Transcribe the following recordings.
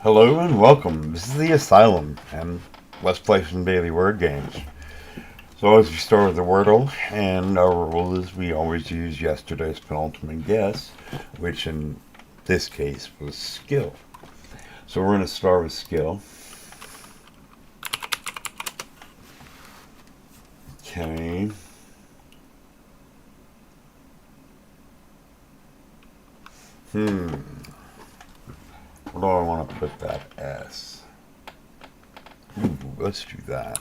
Hello and welcome. This is the Asylum, and let's play some daily word games. So as we start with the Wordle, and our rule is we always use yesterday's penultimate guess, which in this case was skill. So we're going to start with skill. Okay. Where do I want to put that S? Ooh, let's do that.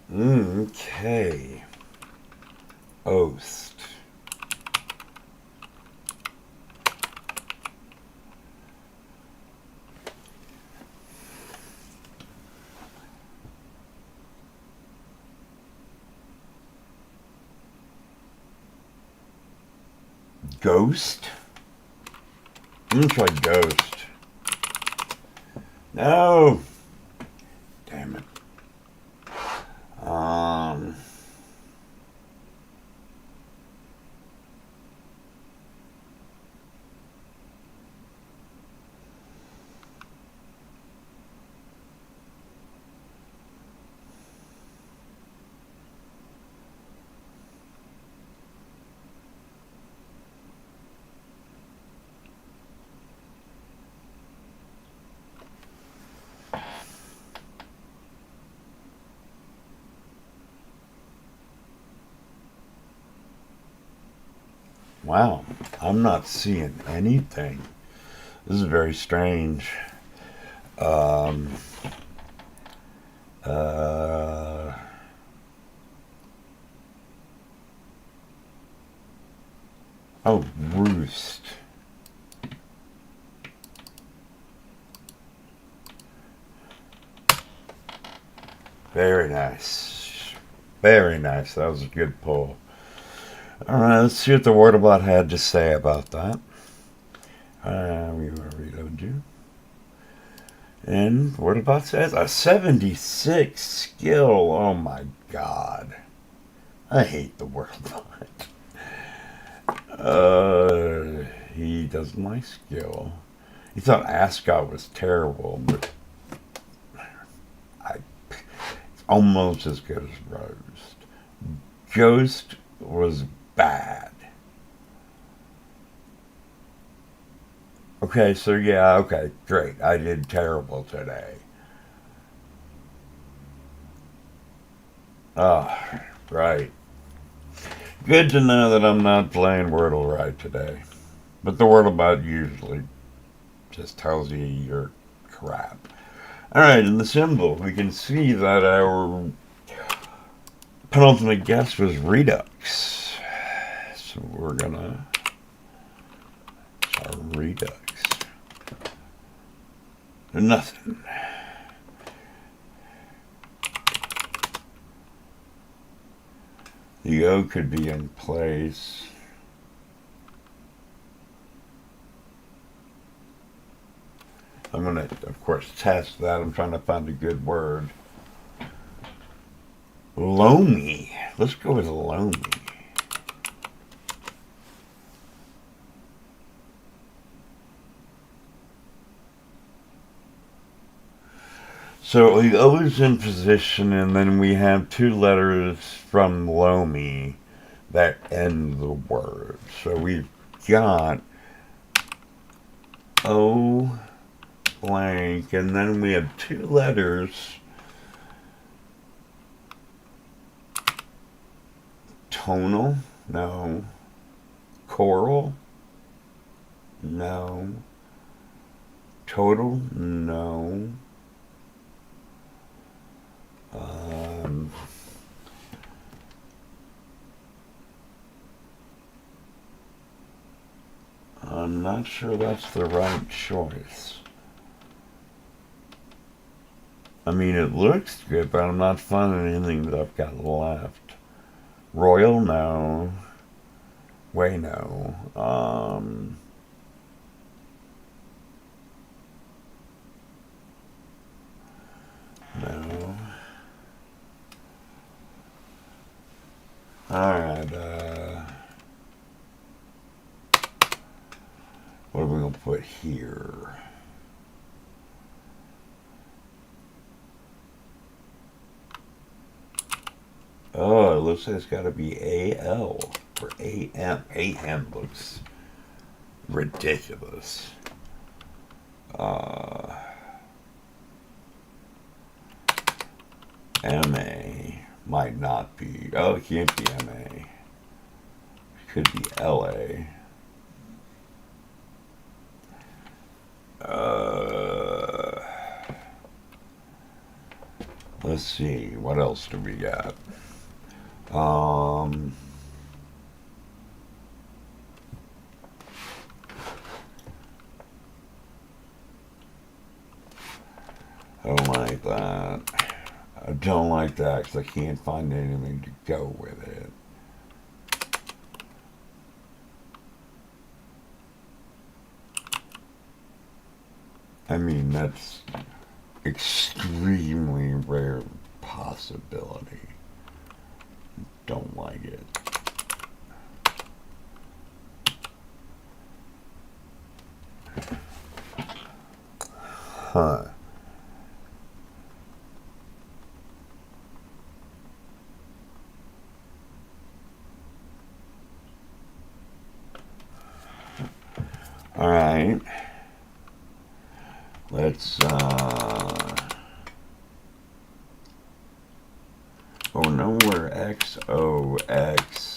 Okay. Oast. Ghost? I'm gonna try ghost. No! Damn it. Wow, I'm not seeing anything. This is very strange. Um, uh, oh, roost. Very nice. Very nice. That was a good pull. Alright, let's see what the Wordlebot had to say about that. We will reload you. And Wordlebot says a 76 skill. Oh my god. I hate the Wordlebot. He doesn't like skill. He thought Ascot was terrible, but it's almost as good as Roast. Ghost was bad. Okay, so yeah, okay, great. I did terrible today. Ah, right. Good to know that I'm not playing Wordle right today. But the Wordlebot usually just tells you you're crap. Alright, in the Symble, we can see that our penultimate guess was Redux. So we're gonna try Redux. Nothing. The O could be in place. I'm going to, of course, test that. I'm trying to find a good word. Loamy. Let's go with loamy. So the O is in position, and then we have two letters from loamy that end the word. So we've got O blank, and then we have two letters. Tonal? No. Choral? No. Total? No. I'm not sure that's the right choice. I mean, it looks good, but I'm not finding anything that I've got left. Royal? No. Way no. No. Alright, put here? Oh, it looks like it's got to be AL or AM. AM looks ridiculous. MA might not be. Oh, it can't be MA. It could be LA. Let's see. What else do we got? I don't like that. I don't like that because I can't find anything to go with it. I mean, that's extremely rare possibility. Don't like it. Huh. All right. Let's, oh no, we're XOX.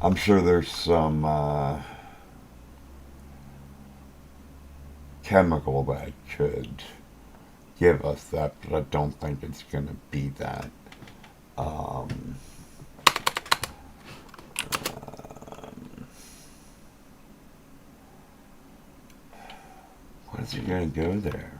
I'm sure there's some chemical that could give us that, but I don't think it's going to be that. What is it going to go there?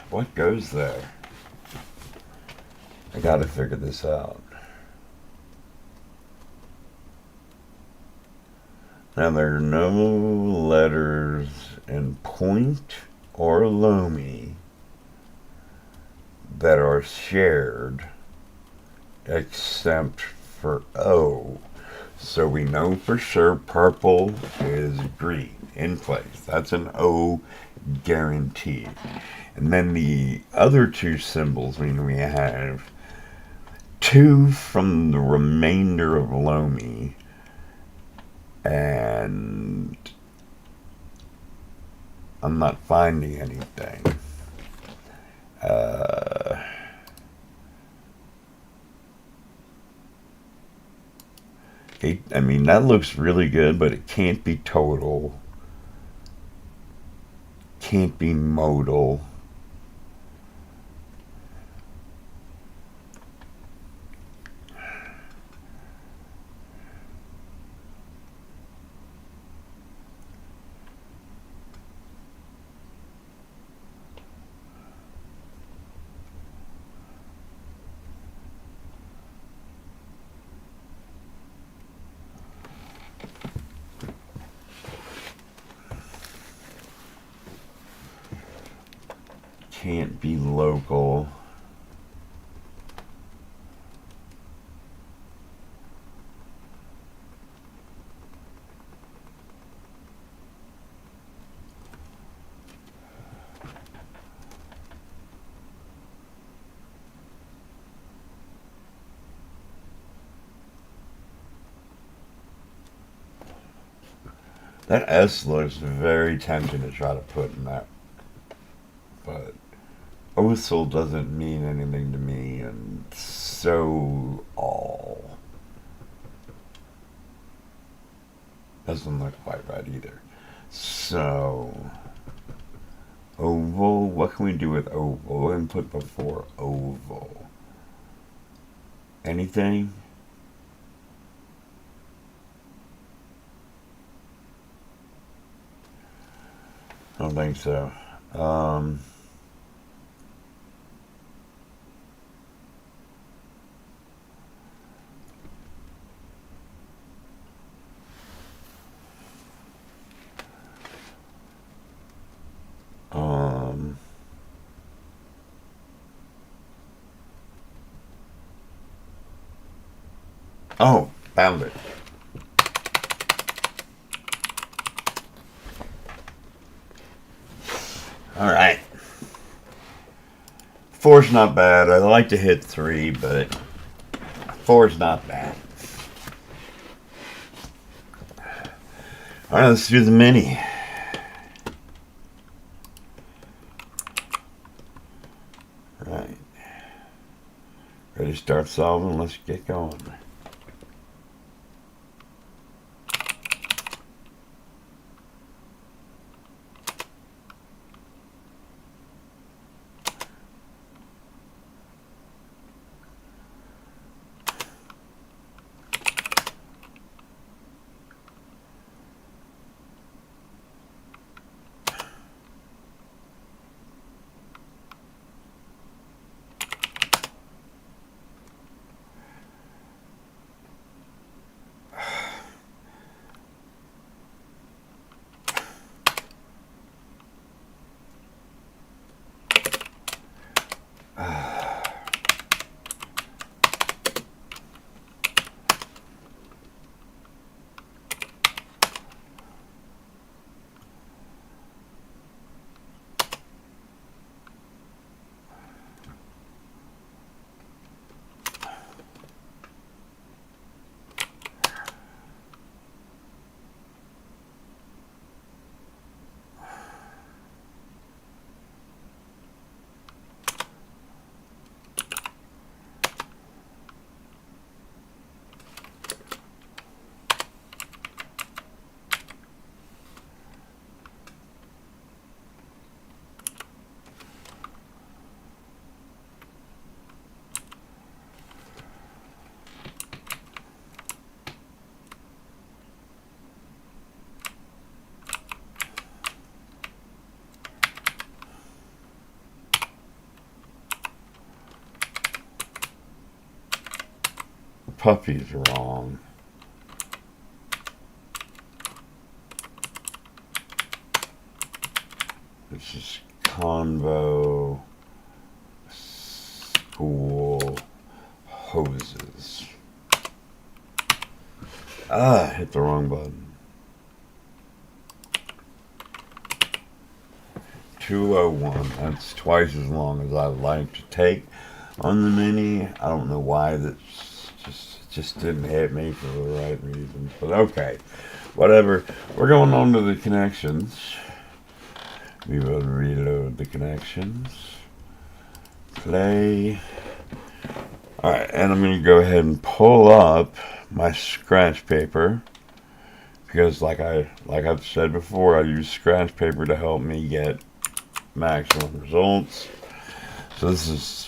What goes there? I gotta figure this out. Now there are no letters in point or loamy that are shared except for O. So we know for sure purple is green in place. That's an O guaranteed. And then the other two symbols, I mean, we have two from the remainder of loamy, and I'm not finding anything. I mean, that looks really good, but it can't be total. Can't be modal. Can't be local. That S looks very tempting to try to put in that, but Othel doesn't mean anything to me, and so all doesn't look quite right either. So Oval. What can we do with oval? What can we put before oval? Anything? I don't think so. Oh, found it. All right. 4's not bad. I like to hit 3, but 4's not bad. All right, let's do the mini. Right. Ready to start solving? Let's get going. Puppy's wrong. This is convo school hoses. Ah, hit the wrong button. 201. That's twice as long as I'd like to take on the mini. I don't know why that's just didn't hit me for the right reasons, but okay, whatever. We're going on to the connections. We will reload the connections. Play. All right, and I'm going to go ahead and pull up my scratch paper because, like I've said before, I use scratch paper to help me get maximum results. So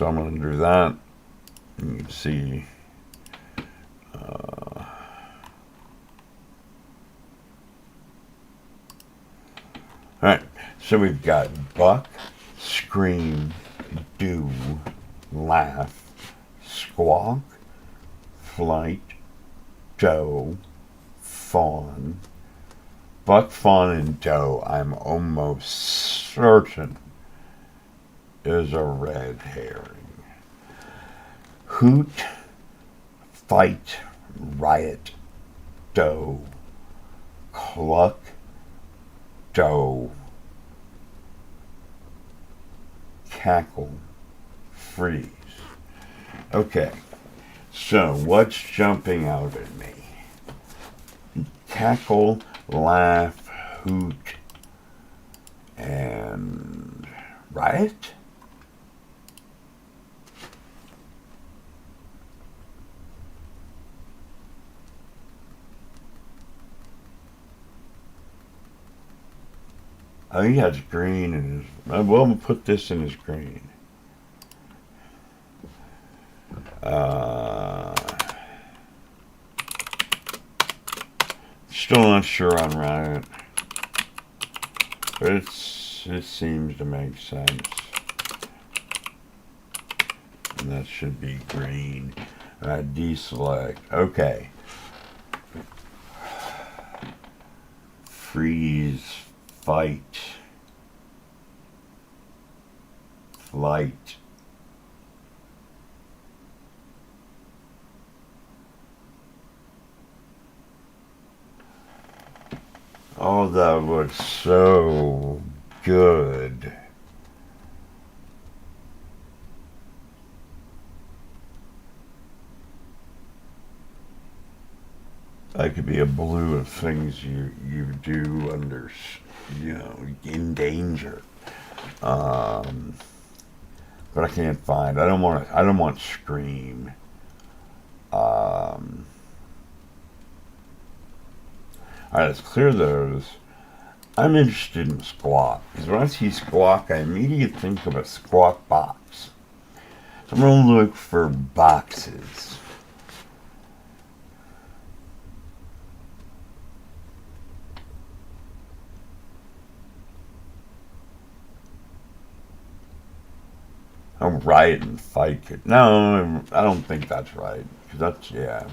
I'm going to do that. You can see. Alright, so we've got buck, scream, do, laugh, squawk, flight, doe, fawn. Buck, fawn, and doe, I'm almost certain, is a red herring. Hoot, fight, riot, doe, cluck, doe, cackle, freeze. Okay, so what's jumping out at me? Cackle, laugh, hoot, and riot? Oh, he has green in his. Well, we'll put this in his green. Still not sure on right, but it seems to make sense. And that should be green. Deselect. Okay. Freeze. Fight. Flight. Oh, that looks so good. That could be a blue of things you do under, in danger. But I can't find. I don't want scream. All right, let's clear those. I'm interested in squawk, because when I see squawk, I immediately think of a squawk box. So I'm going to look for boxes. Oh, riot and fight. No, I don't think that's right. Because that's, yeah.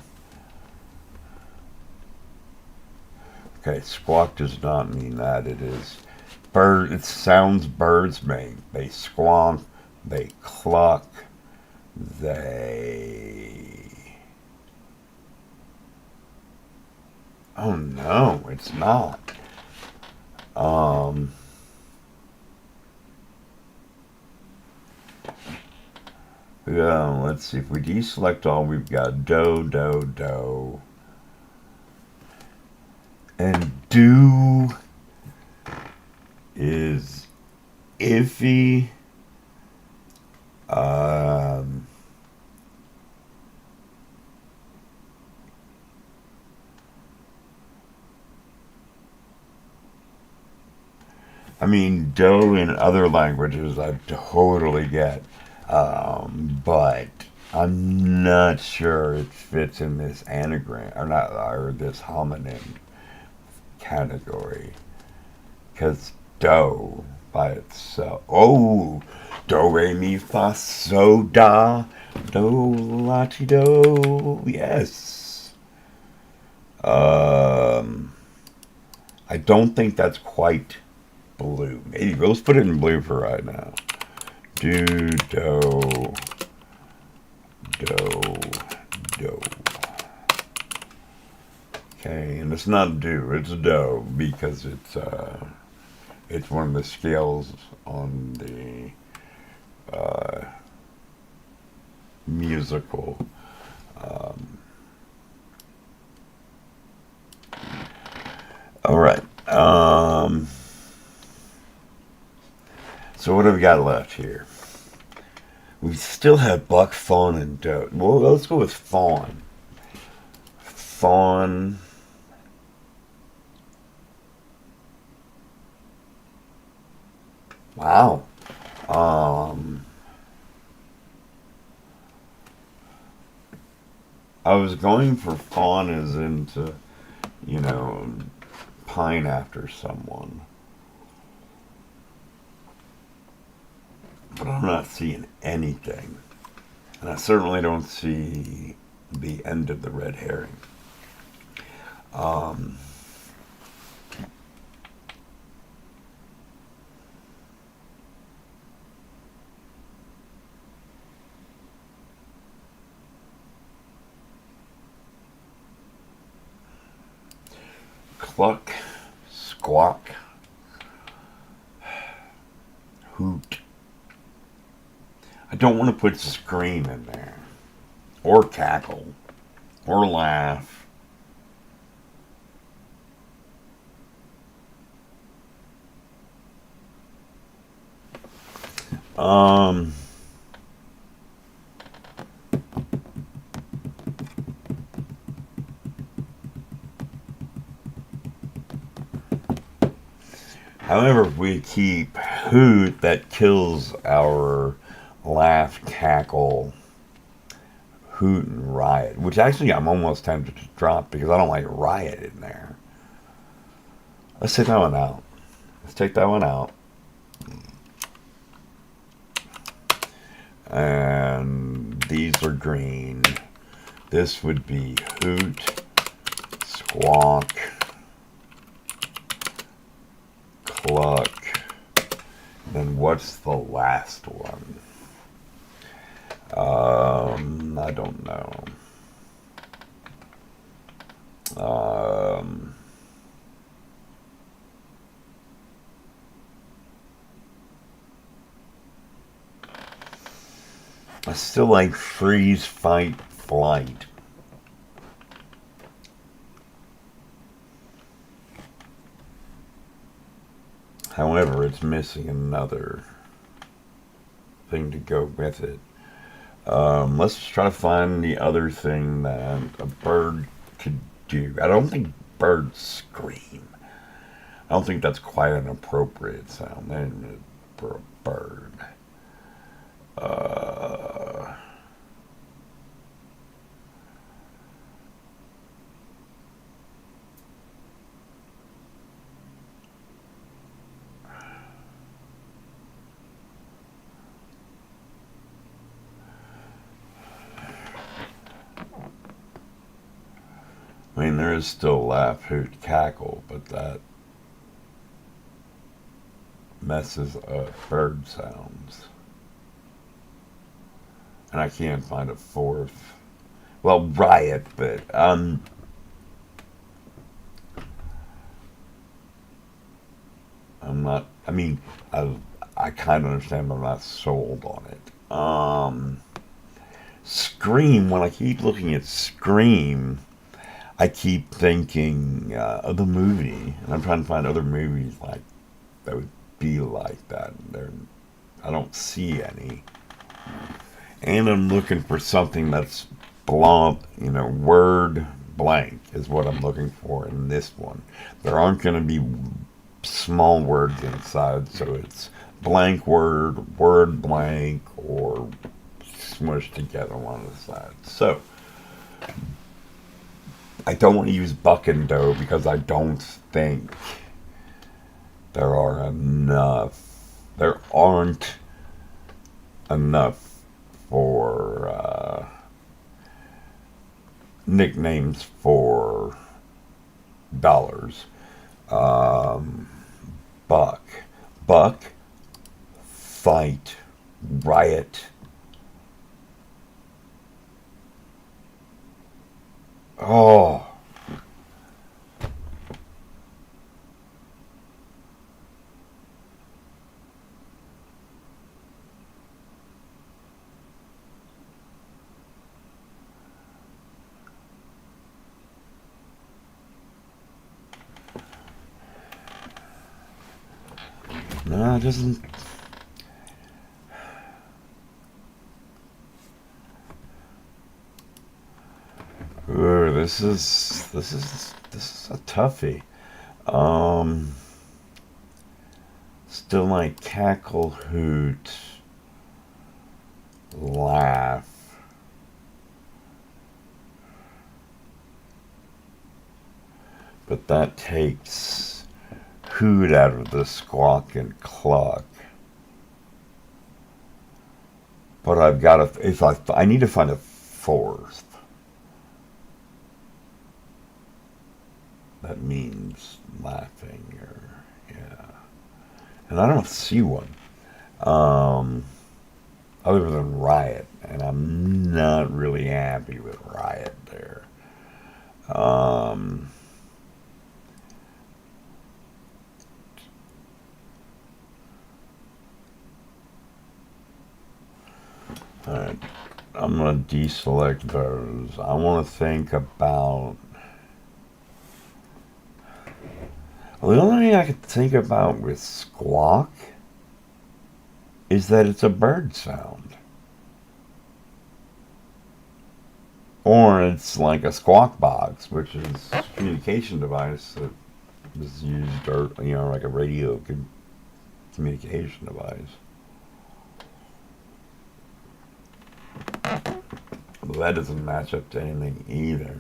Okay, squawk does not mean that. It is bird. It sounds birds make. They squawk. They cluck. They. Oh no, it's not. Yeah, let's see. If we deselect all, we've got do, do, do. And do is iffy. I mean, do in other languages I totally get. But I'm not sure it fits in this anagram or this homonym category, because do by itself. Oh, do re mi fa so da do la ti do. Yes. I don't think that's quite blue. Maybe let's put it in blue for right now. Do, do, do, do. Okay, and it's not do, it's do, because it's one of the scales on the musical. All right. So what have we got left here? We still have buck, fawn, and doe. Well, let's go with fawn. Fawn. Wow. I was going for fawn as into, pine after someone. But I'm not seeing anything. And I certainly don't see the end of the red herring. Cluck, squawk, hoot. I don't want to put scream in there, or cackle, or laugh. However, if we keep hoot, that kills our laugh, cackle, hoot, and riot, which actually I'm almost tempted to drop because I don't like riot in there. Let's take that one out. Let's take that one out. And these are green. This would be hoot, squawk, cluck. Then what's the last one? I don't know. I still like freeze, fight, flight. However, it's missing another thing to go with it. Let's try to find the other thing that a bird could do. I don't think birds scream. I don't think that's quite an appropriate sound for a bird. I mean, there is still laugh, hoot, cackle, but that messes up bird sounds. And I can't find a fourth. Well, riot, but I'm not. I mean, I kind of understand, but I'm not sold on it. Scream. When I keep looking at Scream, I keep thinking of the movie, and I'm trying to find other movies like that would be like that. I don't see any. And I'm looking for something that's word blank is what I'm looking for in this one. There aren't going to be small words inside, so it's blank word, word blank, or smushed together on the side. So, I don't want to use buck and doe because I don't think there aren't enough for nicknames for dollars. Buck, fight, riot. Oh. No, it doesn't. Ooh, this is a toughie. Still like cackle, hoot, laugh. But that takes hoot out of the squawk and cluck. But I've got to, I need to find a fourth. That means laughing, or yeah. And I don't see one. Other than riot, and I'm not really happy with riot there. Alright, I'm going to deselect those. I want to think about... Well, the only thing I could think about with squawk is that it's a bird sound. Or it's like a squawk box, which is a communication device that was used, or like a radio communication device. But that doesn't match up to anything either.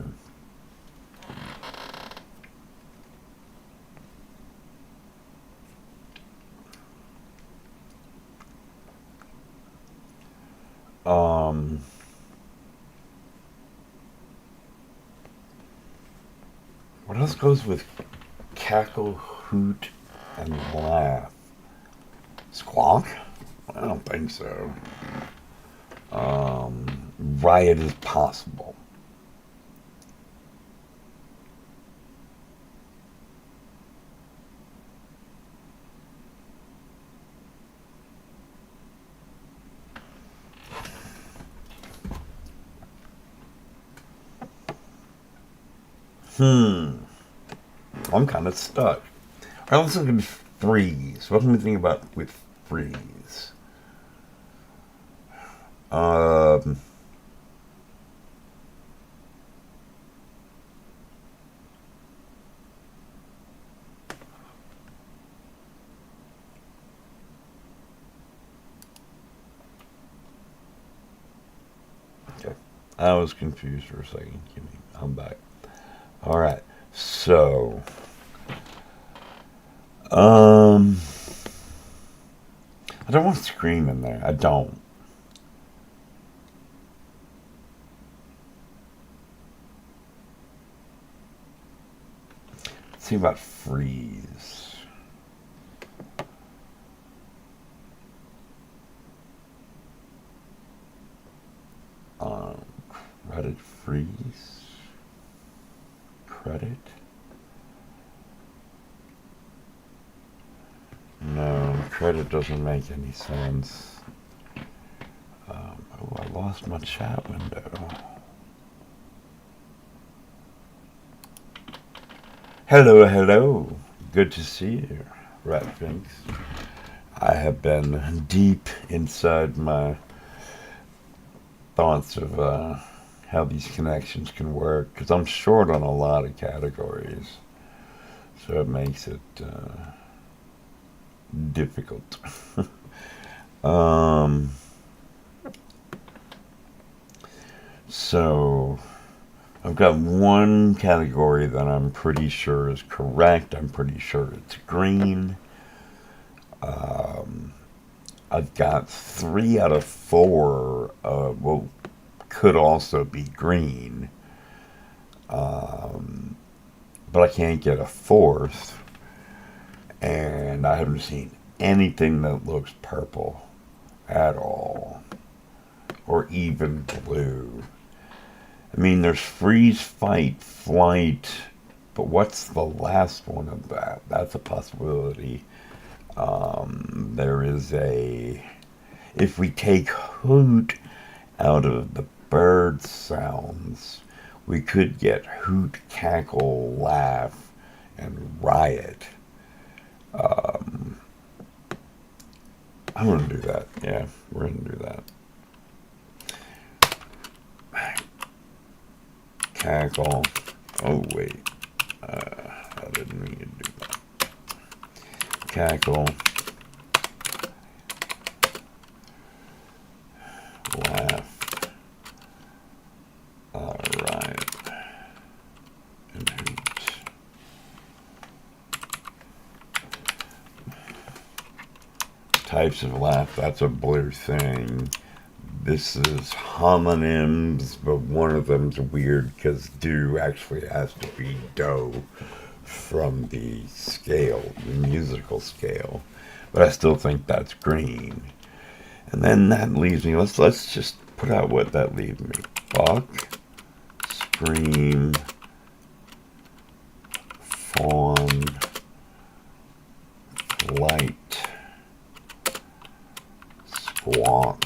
What else goes with cackle, hoot, and laugh? Squawk? I don't think so. Riot is possible. I'm kind of stuck. All right, let's look at freeze. What can we think about with freeze? Okay, I was confused for a second. I'm back. All right, so I don't want to scream in there. I don't. Let's see about freeze. Credit freeze. Credit. No, credit doesn't make any sense. Oh, I lost my chat window. Hello, hello. Good to see you, Ratfinks. I have been deep inside my thoughts of how these connections can work, because I'm short on a lot of categories, so it makes it difficult. So I've got one category that I'm pretty sure is correct. I'm pretty sure it's green. I've got 3 out of 4 could also be green, but I can't get a 4th, and I haven't seen anything that looks purple at all, or even blue. I mean, there's freeze, fight, flight, but what's the last one of that? That's a possibility. There is if we take hoot out of the bird sounds, we could get hoot, cackle, laugh, and riot. I'm going to do that. Yeah, we're going to do that. Cackle. Oh, wait. I didn't mean to do that. Cackle. Laugh. Riot. And hoot. Types of laugh. That's a blue thing. This is homonyms, but one of them's weird because do actually has to be do from the scale, the musical scale. But I still think that's green. And then that leaves me, let's just put out what that leaves me. Buck, scream, fawn, light, squawk,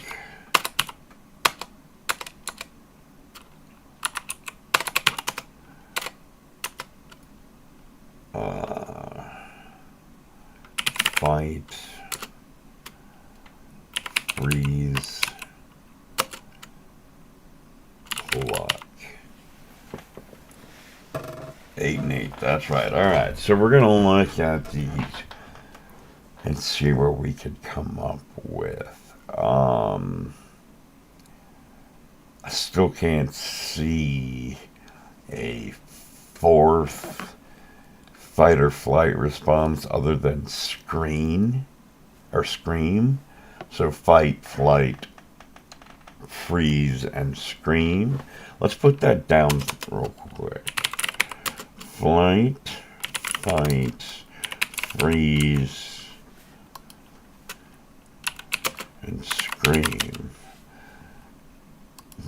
fight, freeze, cluck. 8 and 8, that's right. Alright, so we're going to look at these and see what we could come up with. I still can't see a fourth fight or flight response other than scream. So fight, flight, freeze, and scream. Let's put that down real quick. Flight, fight, freeze, and scream.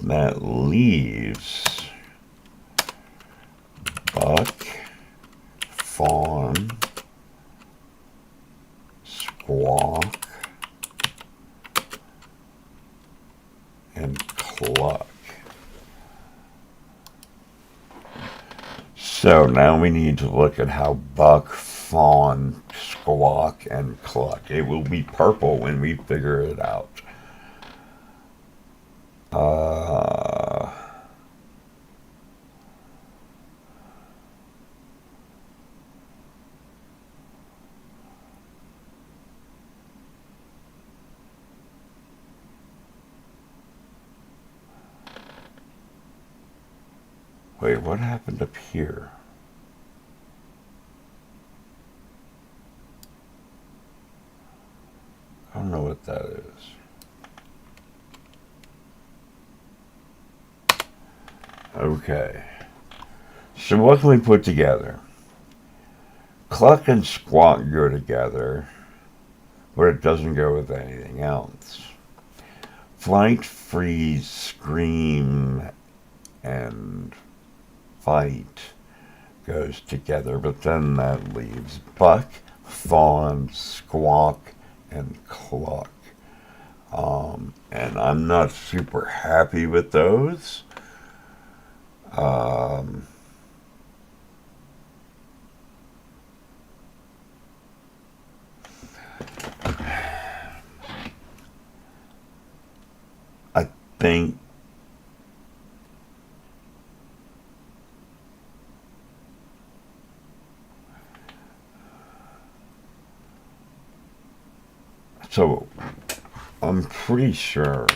That leaves buck, fawn, squawk, and cluck. So now we need to look at how buck, fawn, squawk, and cluck. It will be purple when we figure it out. Wait, what happened up here? I don't know what that is. Okay. So what can we put together? Cluck and squawk go together, but it doesn't go with anything else. Flight, freeze, scream, and fight goes together, but then that leaves buck, fawn, squawk, and cluck. And I'm not super happy with those. I think so. I'm pretty sure.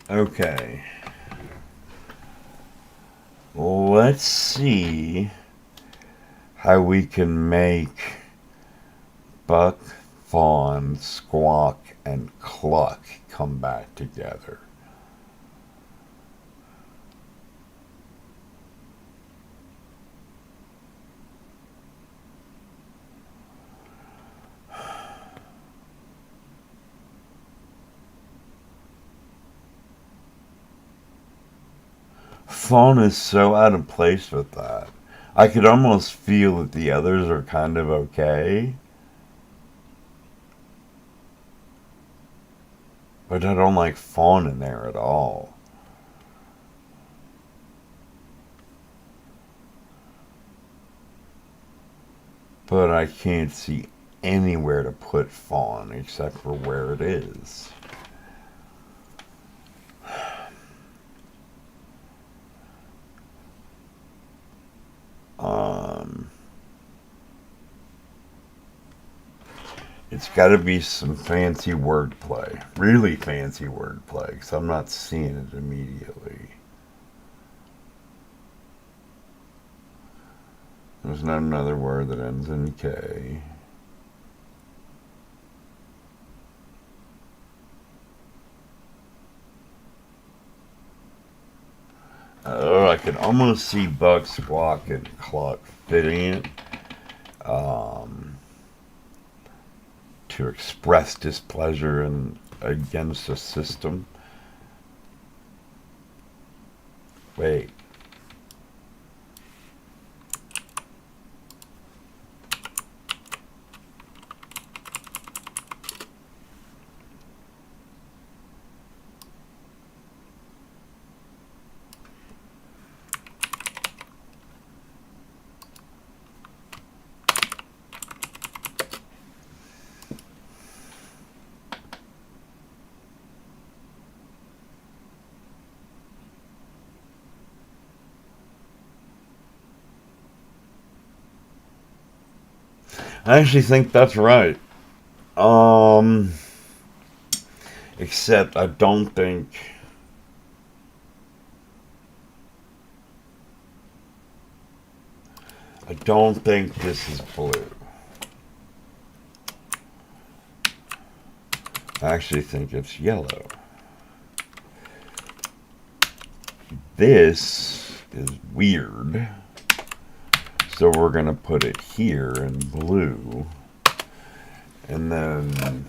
Okay. Let's see how we can make buck, fawn, squawk, and cluck come back together. Fawn is so out of place with that. I could almost feel that the others are kind of okay. But I don't like fawn in there at all. But I can't see anywhere to put fawn except for where it is. It's got to be some fancy wordplay. Really fancy wordplay, because I'm not seeing it immediately. There's not another word that ends in K. Oh, I can almost see buck, squawk, and cluck fitting it. To express displeasure and against the system. Wait. I actually think that's right. Except I don't think this is blue. I actually think it's yellow. This is weird. So we're going to put it here in blue. And then,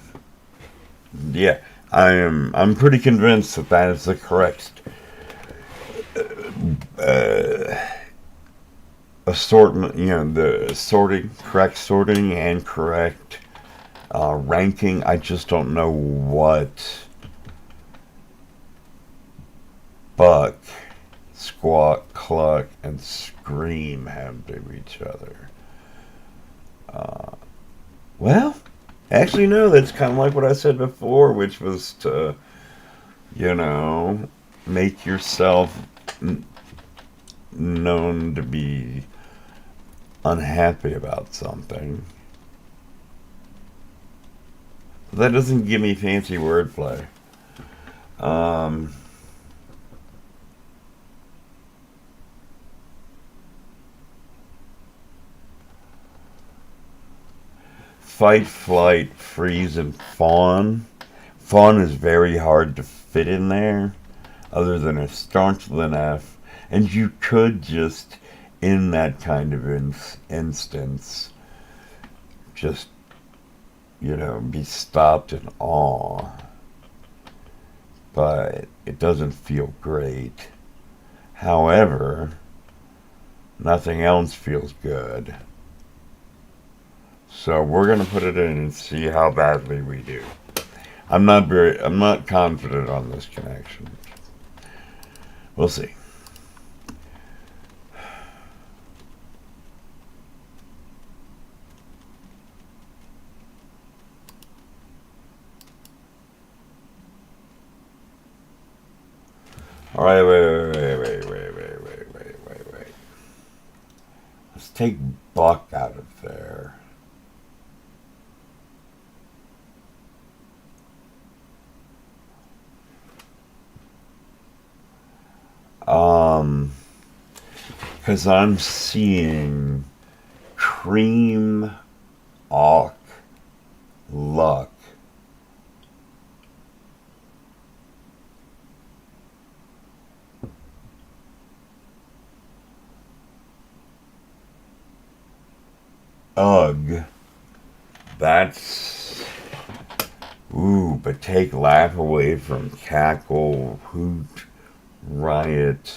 yeah, I'm pretty convinced that that is the correct assortment, the correct sorting and correct ranking. I just don't know what buck, squawk, cluck, and scream have to each other. Well, actually, no, that's kind of like what I said before, which was to, make yourself known to be unhappy about something. That doesn't give me fancy wordplay. Fight, flight, freeze, and fawn. Fawn is very hard to fit in there, other than a staunch with an F. And you could just, in that kind of instance, just, be stopped in awe. But it doesn't feel great. However, nothing else feels good. So we're going to put it in and see how badly we do. I'm not confident on this connection. We'll see. All right, wait. Let's take buck out of there. Because I'm seeing cream, awk, luck. Ugh. That's... Ooh, but take laugh away from cackle, hoot, riot.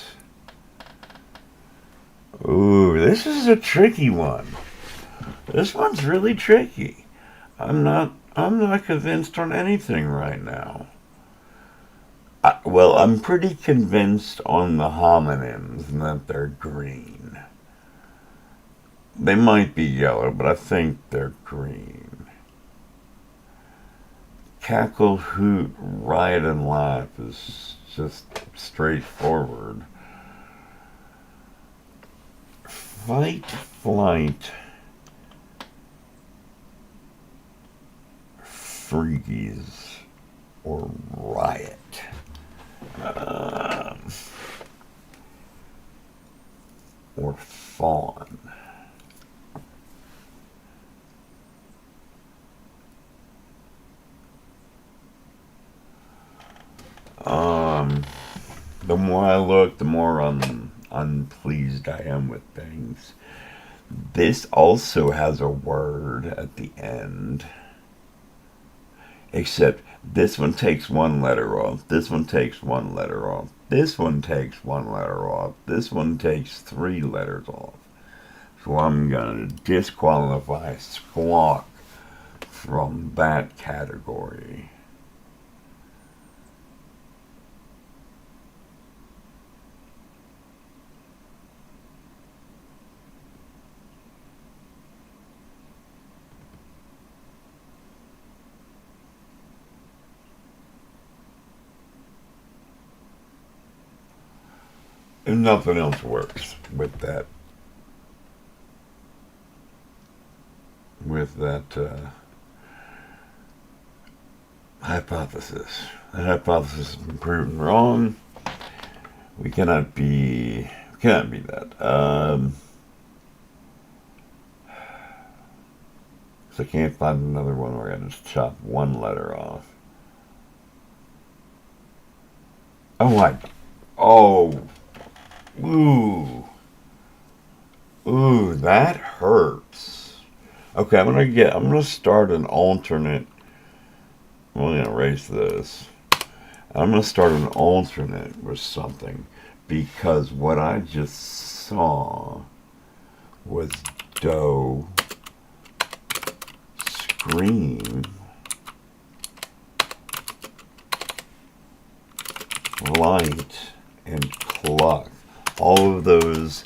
Ooh, this is a tricky one. This one's really tricky. I'm not convinced on anything right now. Well, I'm pretty convinced on the homonyms and that they're green. They might be yellow, but I think they're green. Cackle, hoot, riot, and laugh is just straightforward. Fight, flight, freeze, or riot. Or fawn. The more I look, the more unpleased I am with things. This also has a word at the end. Except this one takes one letter off, this one takes one letter off, this one takes one letter off, this one takes 3 letters off. So I'm going to disqualify squawk from that category. And nothing else works with with that hypothesis. That hypothesis has been proven wrong. We cannot be that. So I can't find another one where I just chop one letter off. Oh, ooh, that hurts. Okay, I'm gonna start an alternate. I'm only gonna erase this. I'm gonna start an alternate with something because what I just saw was dough, scream, light, and cluck. All of those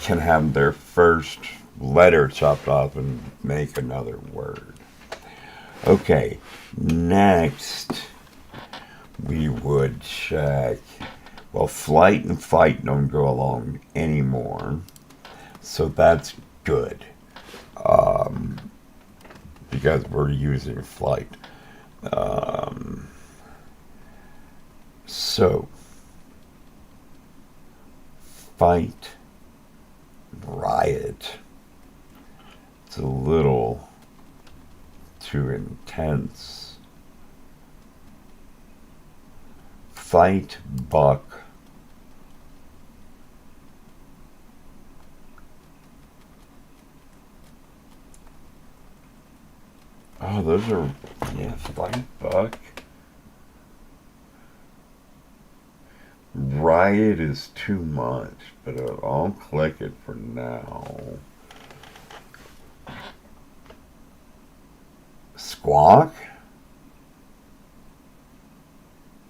can have their first letter chopped off and make another word. Okay, next we would check. Well, flight and fight don't go along anymore, so that's good because we're using flight. So, fight, riot. It's a little too intense. Fight, buck. Oh, those are, yeah, fight, buck. Riot is too much, but I'll click it for now. Squawk?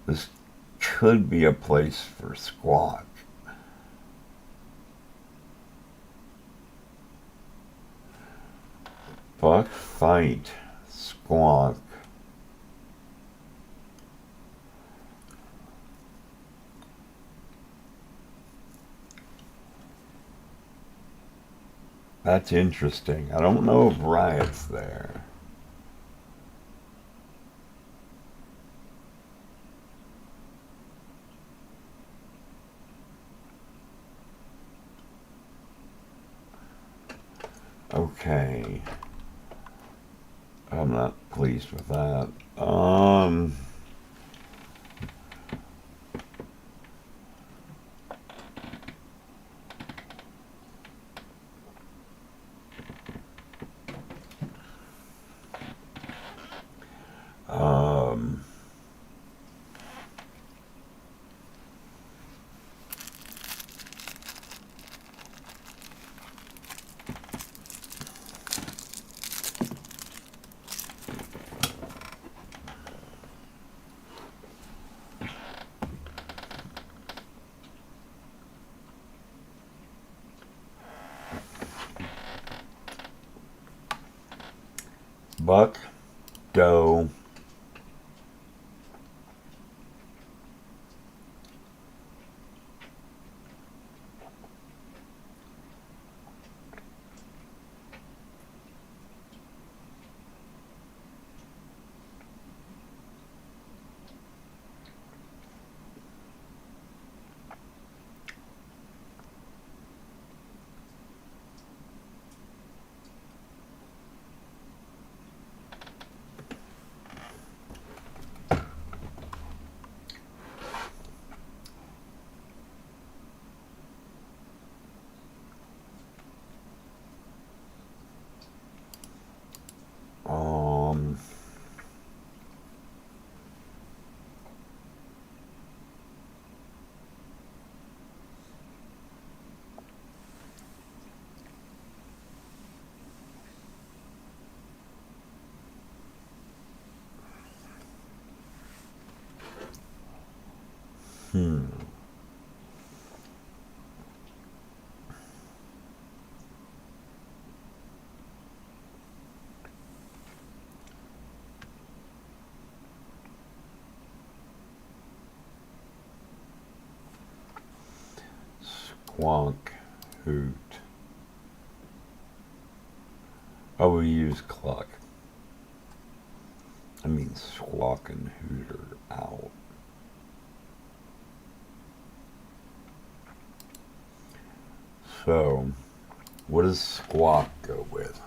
This could be a place for squawk. Buck, fight, squawk. That's interesting. I don't know if riot's there. Okay. I'm not pleased with that. Buck, doe, um, hmm. Squonk, hoot. Oh, we use cluck. I mean squawk and hooter out. So, what does squawk go with?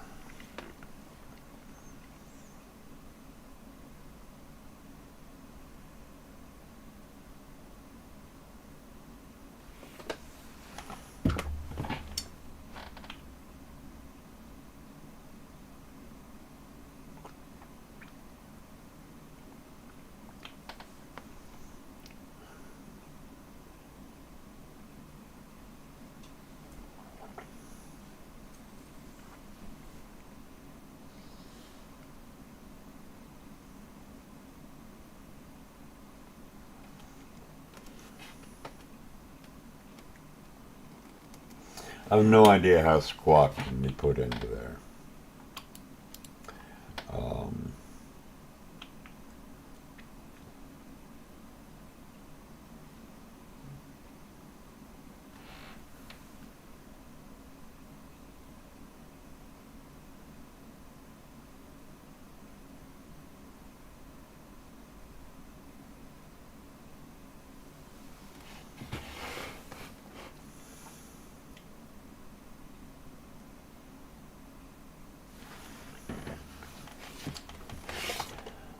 I have no idea how squawk can be put into there.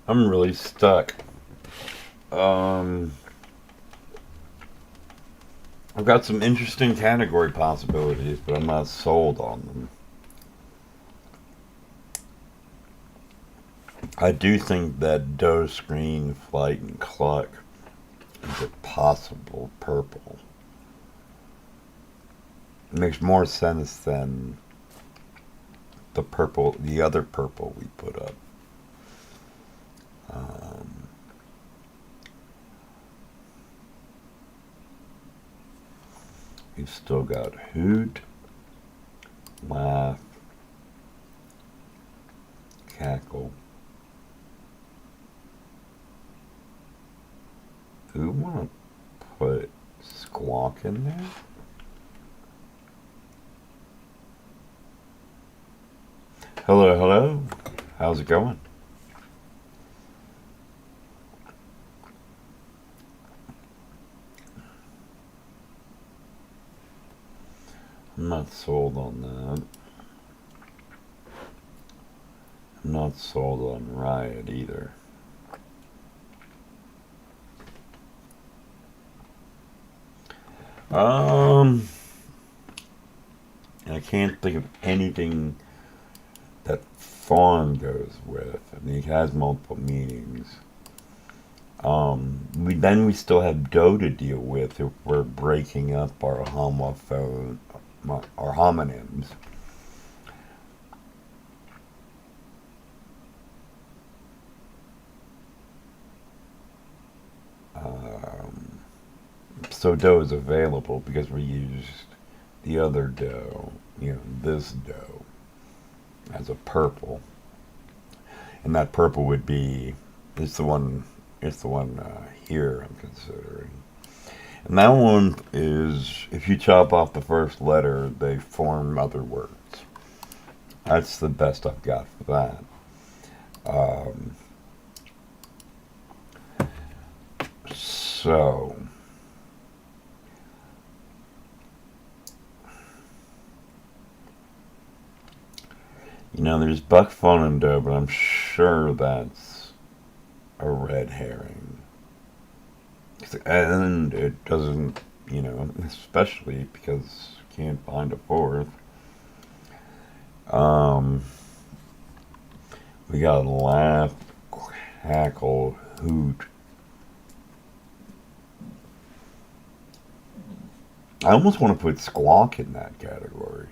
I'm really stuck. I've got some interesting category possibilities, but I'm not sold on them. I do think that doe, screen, flight, and cluck is a possible purple. It makes more sense than the other purple we put up. We've still got hoot, laugh, cackle. Do we want to put squawk in there? Hello, hello. How's it going? I'm not sold on that. I'm not sold on riot either. I can't think of anything that fawn goes with. I mean, it has multiple meanings. We still have doe to deal with if we're breaking up our homonyms. So doe is available because we used the other doe, this doe, as a purple, and that purple would be it's the one here I'm considering. And that one is, if you chop off the first letter, they form other words. That's the best I've got for that. So, there's buck, fawn, and doe, but I'm sure that's a red herring. And it doesn't, especially because you can't find a fourth. We got laugh, cackle, hoot. I almost want to put squawk in that category.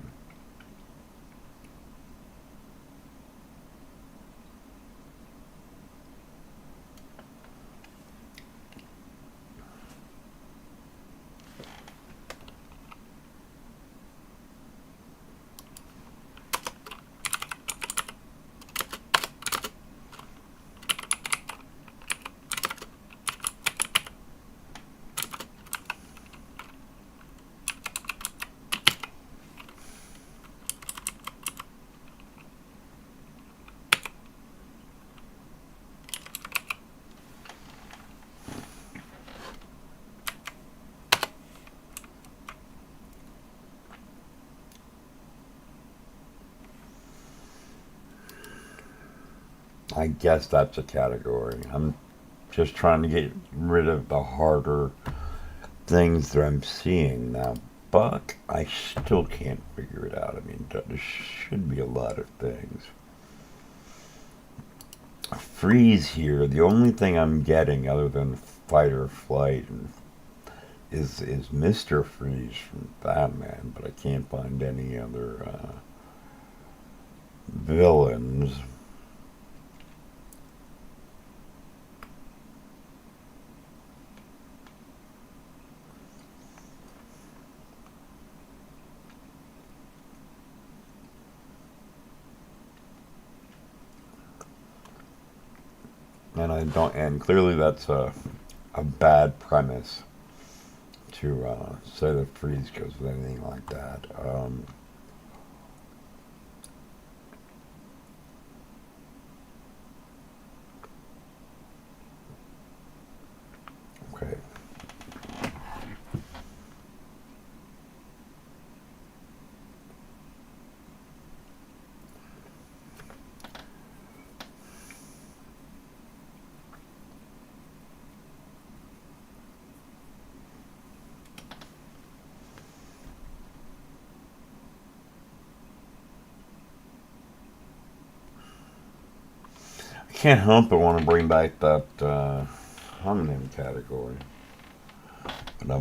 I guess that's a category. I'm just trying to get rid of the harder things that I'm seeing now. But I still can't figure it out. I mean, there should be a lot of things. Freeze here, the only thing I'm getting other than fight or flight is Mr. Freeze from Batman, but I can't find any other villains. And I don't, and clearly that's a bad premise to say that freeze goes with anything like that. Okay. I can't help but want to bring back that homonym category, but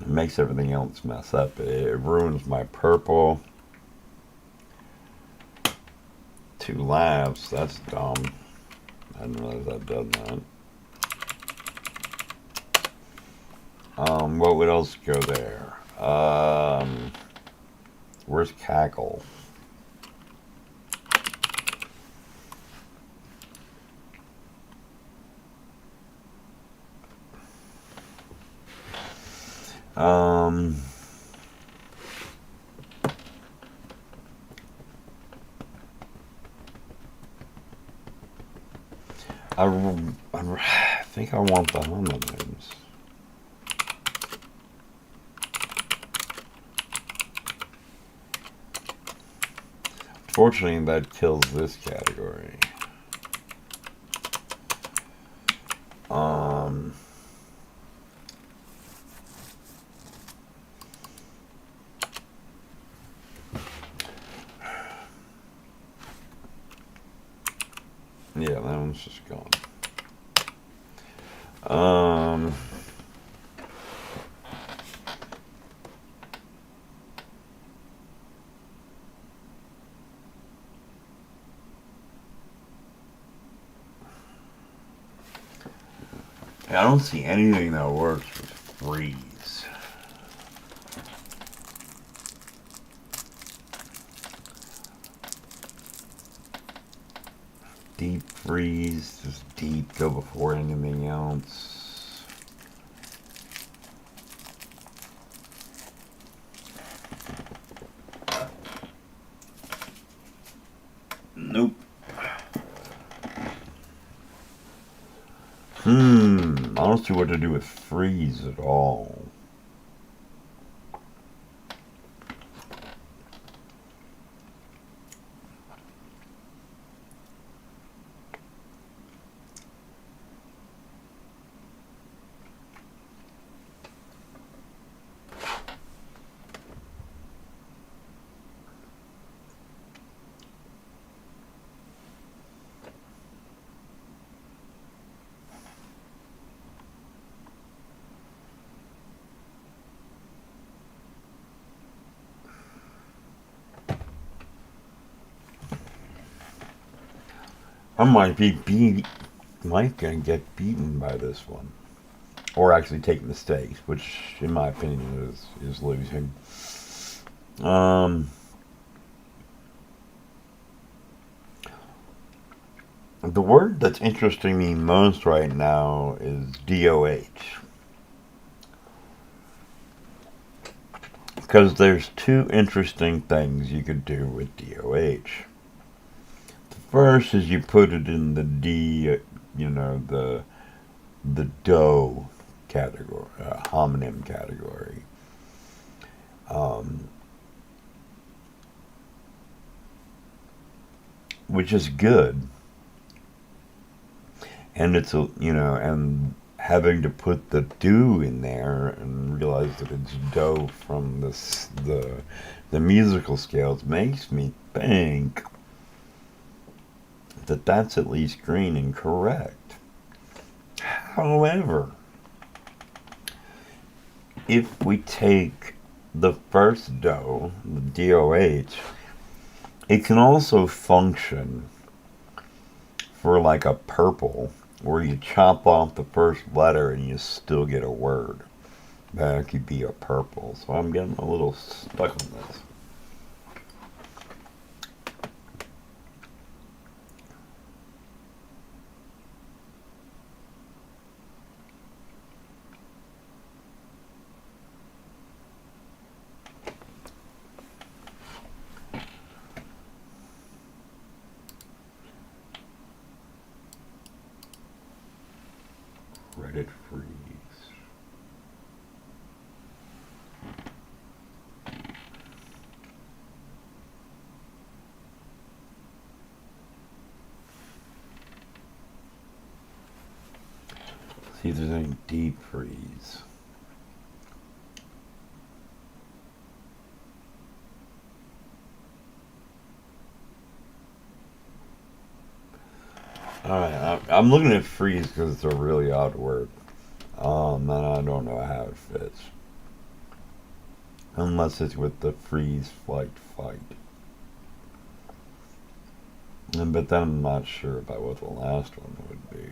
it makes everything else mess up. It ruins my purple. 2 laughs. That's dumb. I didn't realize that does that. What else go there? Where's cackle? I think I want the homonyms. Fortunately, that kills this category. Yeah, that one's just gone. I don't see anything that works with freeze. Deep freeze, just deep, go before anything else. Nope. I don't see what to do with freeze at all. I might gonna get beaten by this one, or actually take mistakes, which, in my opinion, is losing. The word that's interesting me most right now is DOH, because there's 2 interesting things you could do with DOH. First is you put it in the the dough category, homonym category. which is good. And it's a, and having to put the do in there and realize that it's do from the musical scales makes me think that that's at least green and correct. However, if we take the first do, the DOH, it can also function for like a purple, where you chop off the first letter and you still get a word. That could be a purple. So I'm getting a little stuck on this. Credit freeze. See if there's any deep freeze. Alright, I'm looking at freeze because it's a really odd word. And I don't know how it fits. Unless it's with the freeze, flight, fight. But then I'm not sure about what the last one would be.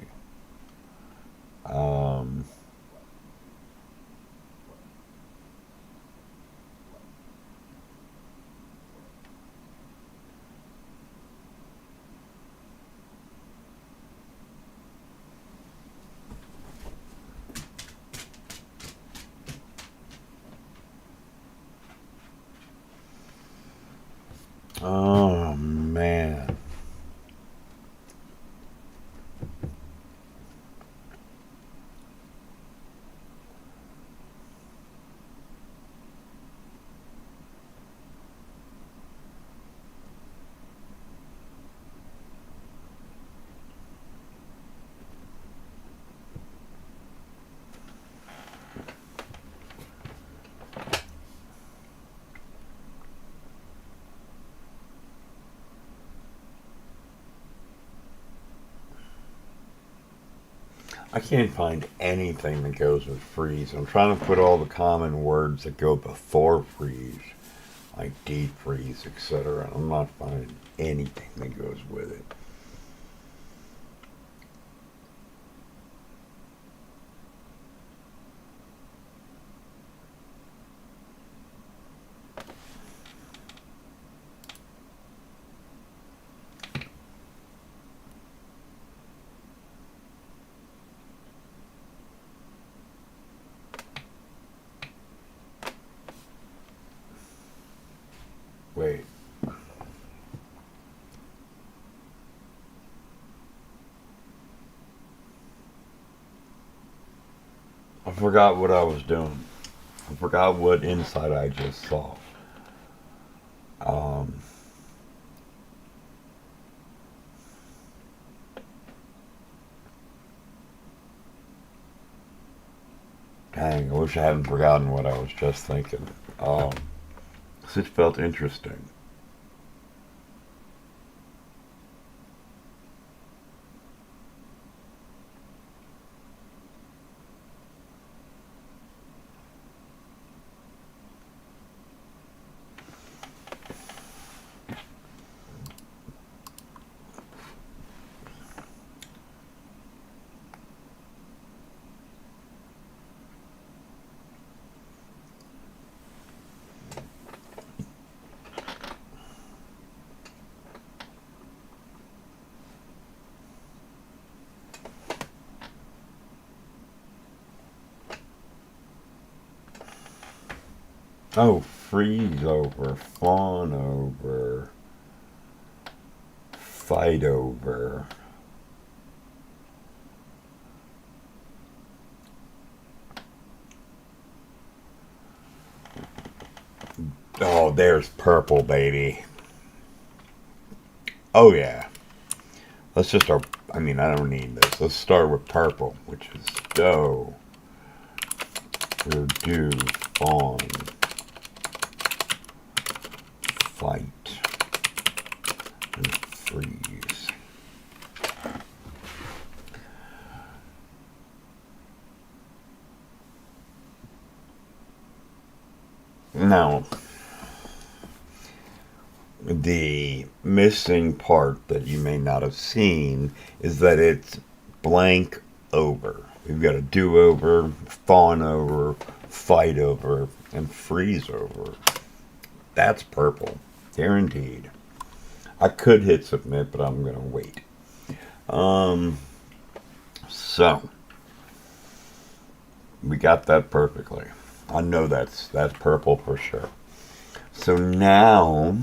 Oh, man. I can't find anything that goes with freeze. I'm trying to put all the common words that go before freeze, like deep freeze, etc. I'm not finding anything that goes with it. Wait. I forgot what I was doing. I forgot what insight I just saw. Um, Dang, I wish I hadn't forgotten what I was just thinking. It felt interesting. Oh, freeze over, fawn over, fight over. Oh, there's purple, baby. Oh, yeah. Let's just start, I mean, I don't need this. Let's start with purple, which is doe, or do, fawn, fight, and freeze. Now, the missing part that you may not have seen is that it's blank over. We've got a do over, fawn over, fight over, and freeze over. That's purple, guaranteed. I could hit submit, but I'm gonna wait. So we got that perfectly. I know that's purple for sure. So now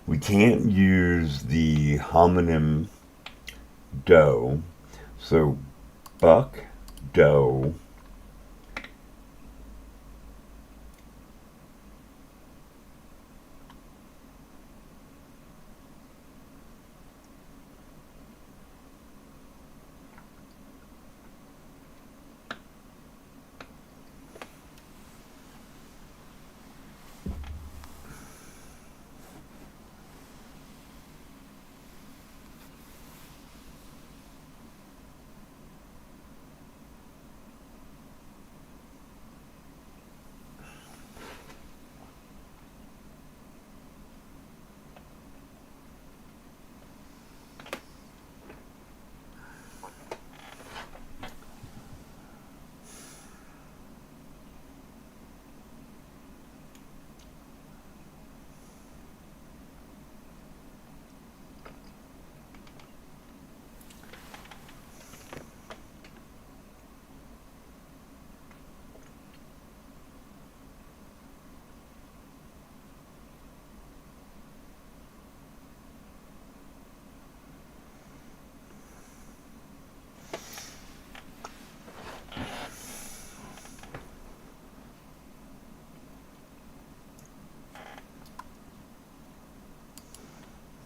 we can't use the homonym doe. So buck, doe,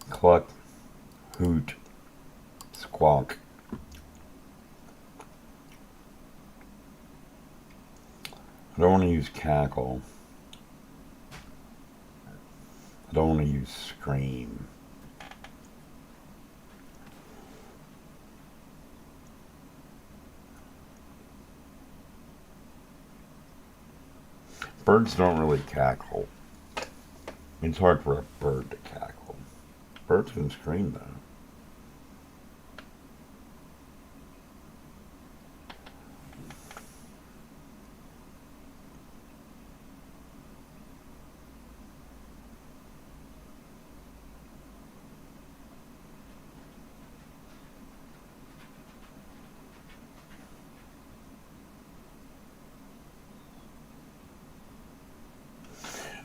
cluck, hoot, squawk. I don't want to use cackle. I don't want to use scream. Birds don't really cackle. It's hard for a bird to cackle. Birds can scream though.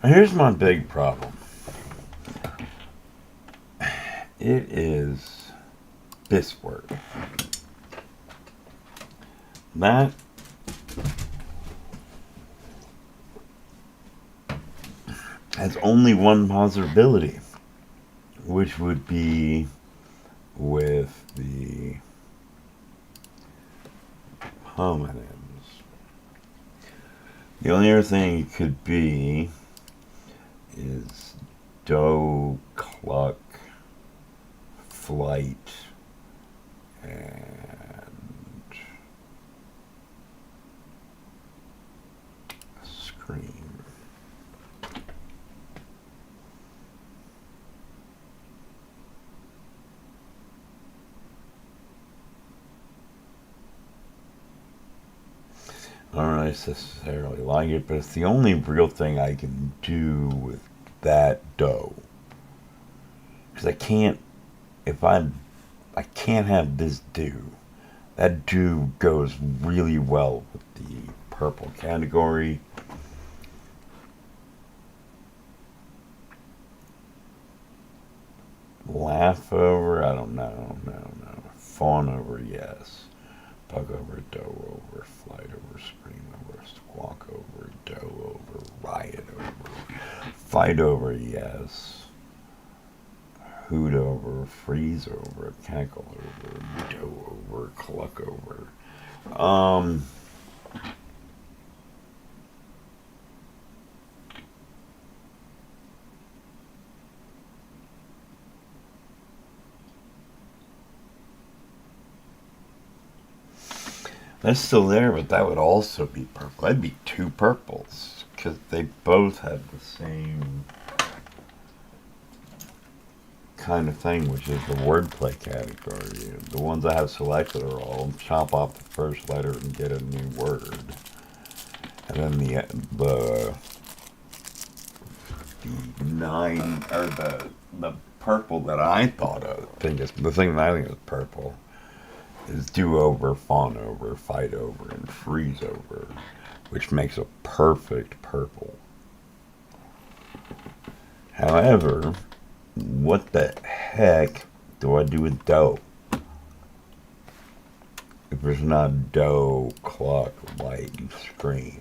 Here's my big problem. It is this word. That has only one possibility, which would be with the homonyms. The only other thing it could be is doe, cluck, flight, and scream. I don't necessarily like it, but it's the only real thing I can do with that doe. Because I can't, I can't have this do. That do goes really well with the purple category. Laugh over, I don't know, no. Fawn over, yes. Bug over, doe over, flight over, scream over, squawk over, doe over, riot over, fight over, yes. hoot over, freeze over, cackle over, dough over, cluck over. That's still there, but that would also be purple. That'd be two purples, because they both have the same kind of thing, which is the wordplay category. The ones I have selected are all chop off the first letter and get a new word. And then the nine, or the purple that I thought of, the thing that I think is purple, is do over, fawn over, fight over, and freeze over, which makes a perfect purple. However, what the heck do I do with dough? If there's not dough, cluck, light, and scream.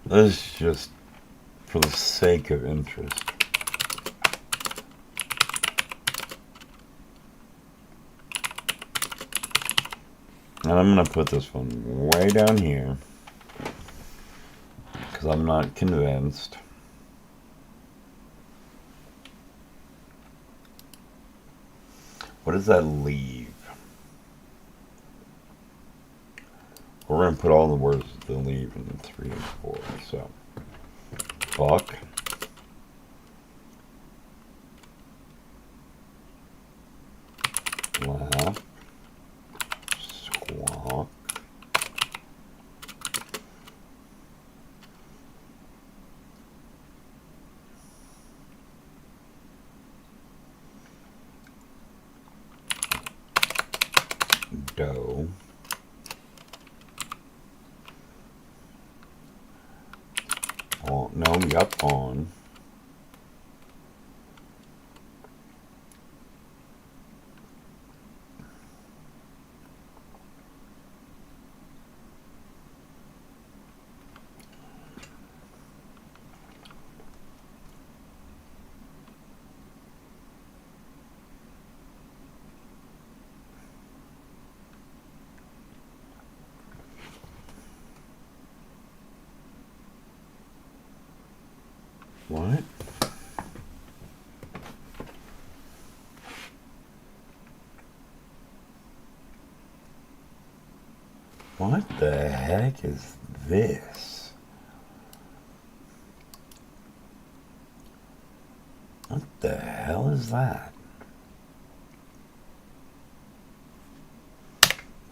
This is just for the sake of interest. And I'm going to put this one way down here, because I'm not convinced. What does that leave? We're going to put all the words that leave in 3 and 4. So, fuck, laugh, squawk, dough, no, yup, on. What? What the heck is this? What the hell is that?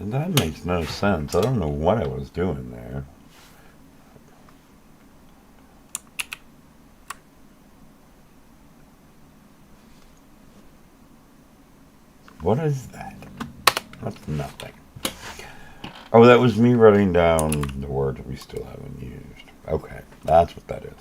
And that makes no sense. I don't know what I was doing there. What is that? That's nothing. Oh, that was me writing down the words we still haven't used. Okay, that's what that is.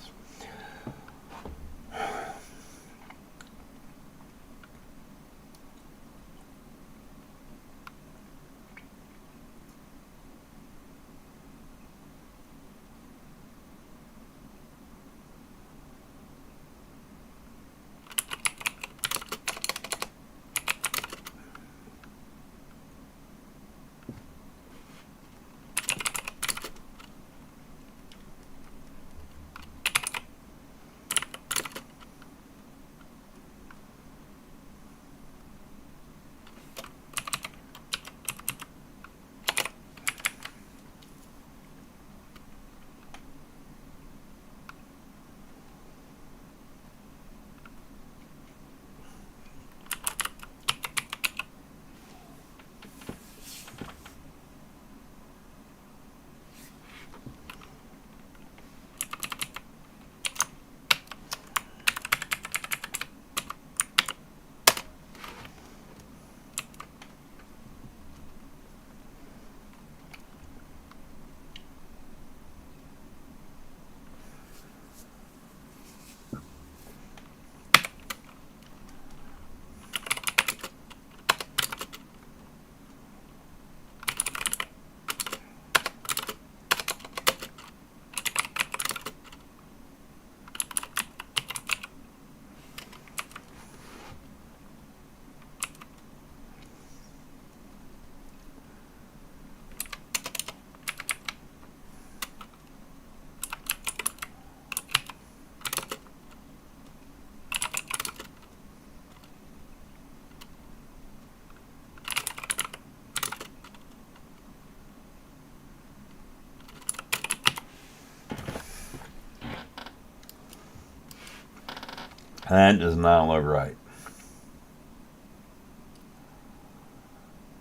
That does not look right.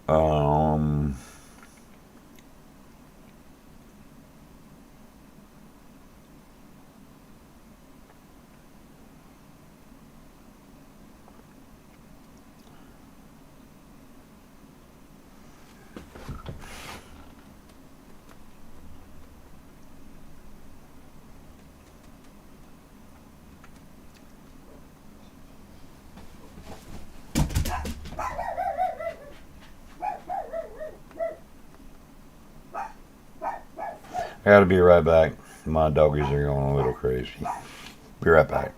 Um, I gotta be right back. My doggies are going a little crazy. Be right back.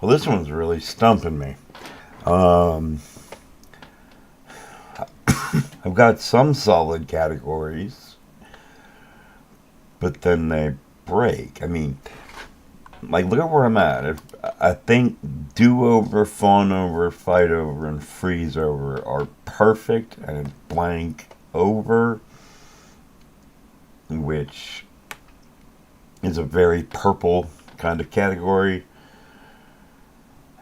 Well, this one's really stumping me. Um, I've got some solid categories, but then they break. I mean, like, look at where I'm at. I think do over, fawn over, fight over, and freeze over are perfect, and blank over, which is a very purple kind of category.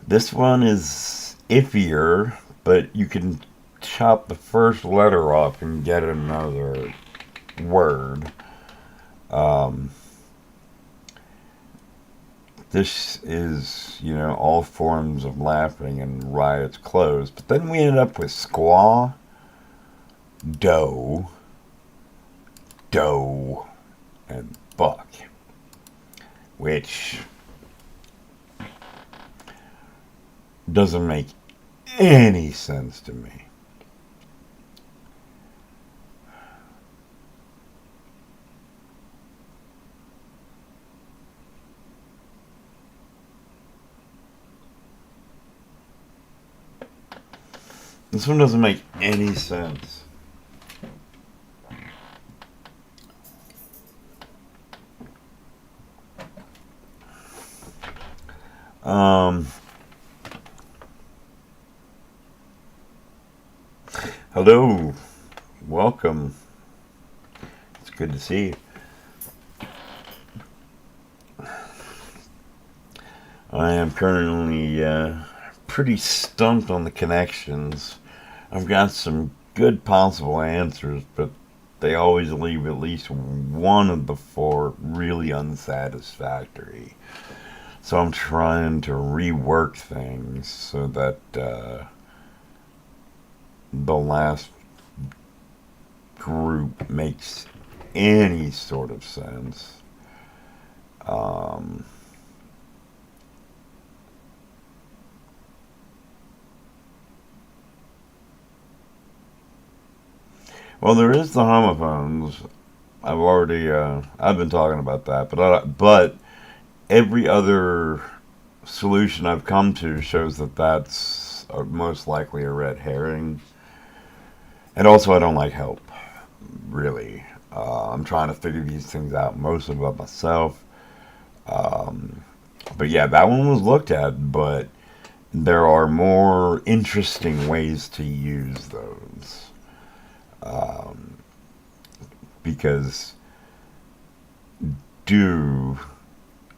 This one is iffier, but you can chop the first letter off and get another word. Um, this is, all forms of laughing and riots closed. But then we ended up with squaw, doe, and buck, which doesn't make any sense to me. This one doesn't make any sense. Hello, welcome. It's good to see you. I am currently pretty stumped on the connections. I've got some good possible answers, but they always leave at least one of the four really unsatisfactory. So I'm trying to rework things so that the last group makes any sort of sense. Well, there is the homophones. I've been talking about that, but every other solution I've come to shows that that's most likely a red herring. And also, I don't like help, really. I'm trying to figure these things out, most of it myself. But yeah, that one was looked at, but there are more interesting ways to use those. Because do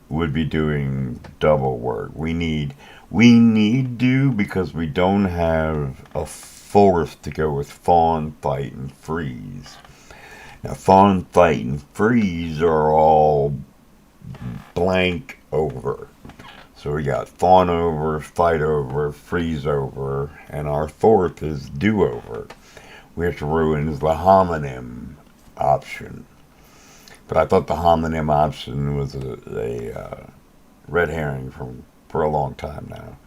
would be doing double work. We need do because we don't have a fourth to go with fawn, fight, and freeze. Now, fawn, fight, and freeze are all blank over. So we got fawn over, fight over, freeze over, and our fourth is do over, which ruins the homonym option. But I thought the homonym option was a red herring for a long time now.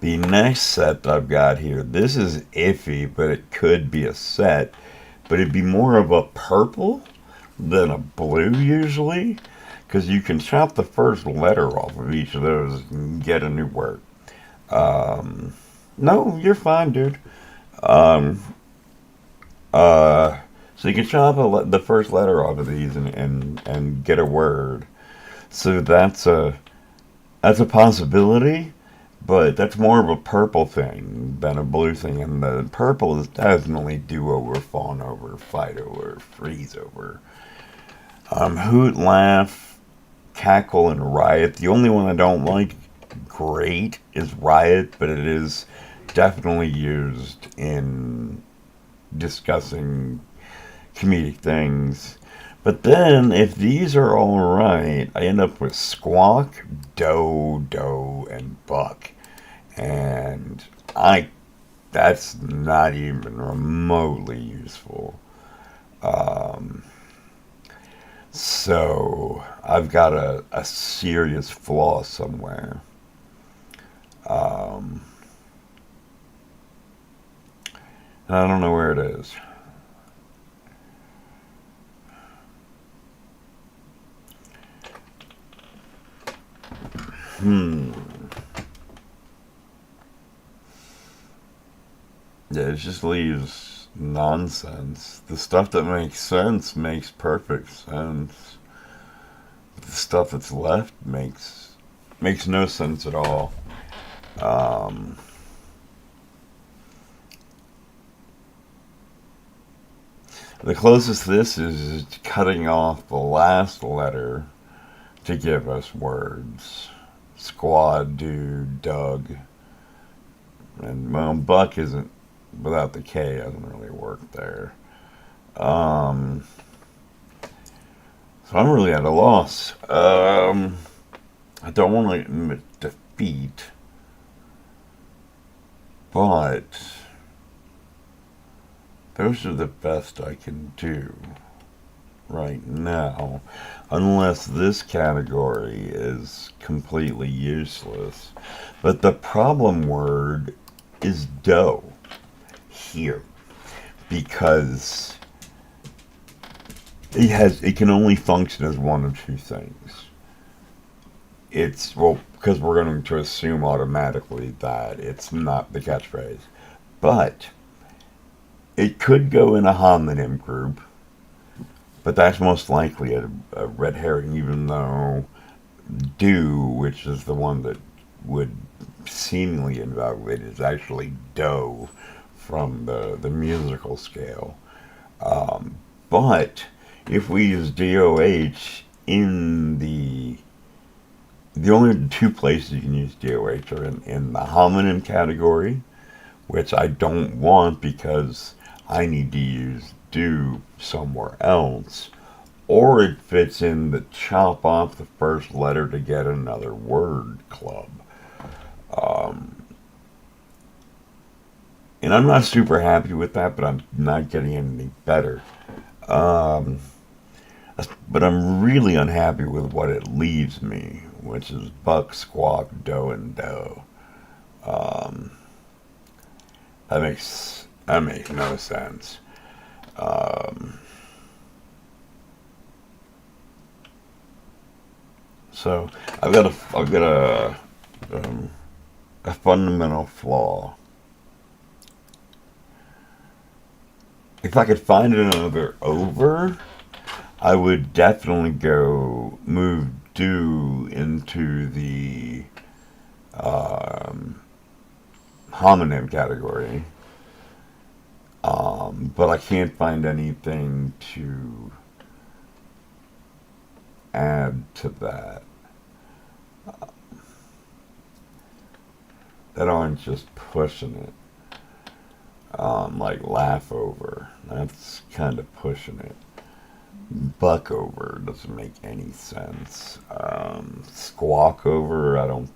The next set that I've got here, this is iffy, but it could be a set. But it'd be more of a purple than a blue usually, because you can chop the first letter off of each of those and get a new word. No, you're fine, dude. So you can chop the first letter off of these and get a word. So that's a possibility, but that's more of a purple thing than a blue thing. And the purple is definitely do over, fawn over, fight over, freeze over. Hoot, laugh, cackle, and riot. The only one I don't like great is riot, but it is definitely used in discussing comedic things. But then, if these are all right, I end up with squawk, doe, and buck. And that's not even remotely useful. So, I've got a serious flaw somewhere. And I don't know where it is. Yeah, it just leaves nonsense. The stuff that makes sense makes perfect sense. The stuff that's left makes no sense at all. The closest this is cutting off the last letter to give us words. Squad, dude, Doug. And, well, Buck isn't, without the K, doesn't really work there. So So I'm really at a loss. I don't want to admit defeat, but those are the best I can do right now, unless this category is completely useless. But the problem word is dough here, because it can only function as one of two things. It's, well, because we're going to assume automatically that it's not the catchphrase, but it could go in a homonym group, but that's most likely a red herring, even though do, which is the one that would seemingly invalidate, is actually dough from the musical scale. But if we use DOH in the only two places you can use DOH are in the homonym category, which I don't want because I need to use do somewhere else, or it fits in the chop off the first letter to get another word club. And I'm not super happy with that, but I'm not getting any better. But I'm really unhappy with what it leaves me, which is buck, squawk, doe, and doe. That makes no sense. So I've got a fundamental flaw. If I could find another over, I would definitely move do into the homonym category. But I can't find anything to add to that aren't just pushing it. Like laugh over, that's kind of pushing it. Buck over doesn't make any sense. Squawk over,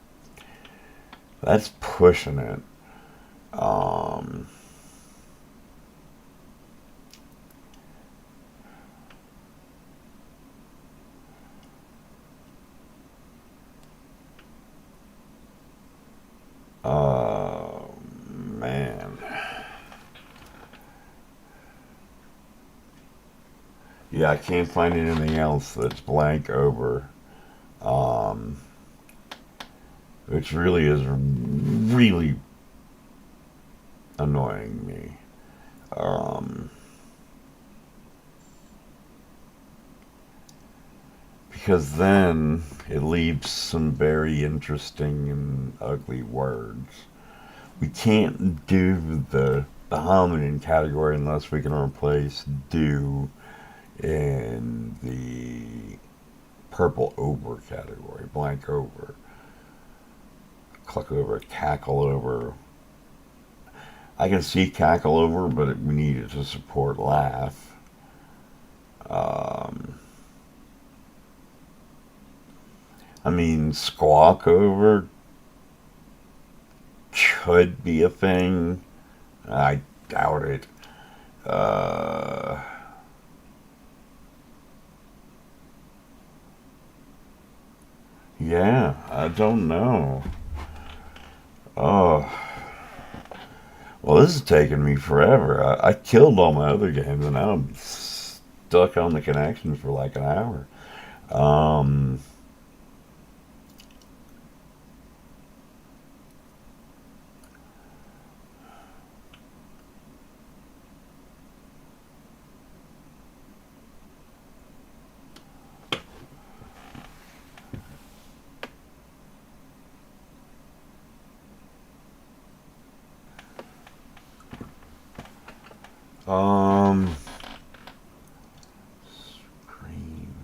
that's pushing it. Man. Yeah, I can't find anything else that's blank over. Which really is really annoying me. Because then it leaves some very interesting and ugly words. We can't do the homonym category unless we can replace do in the purple over category, blank over, cluck over, cackle over. I can see cackle over, but we need it to support laugh. I mean, squawk over could be a thing. I doubt it. Yeah, I don't know. Oh, well, this is taking me forever. I killed all my other games, and now I'm stuck on the connections for like an hour. Um, um, scream.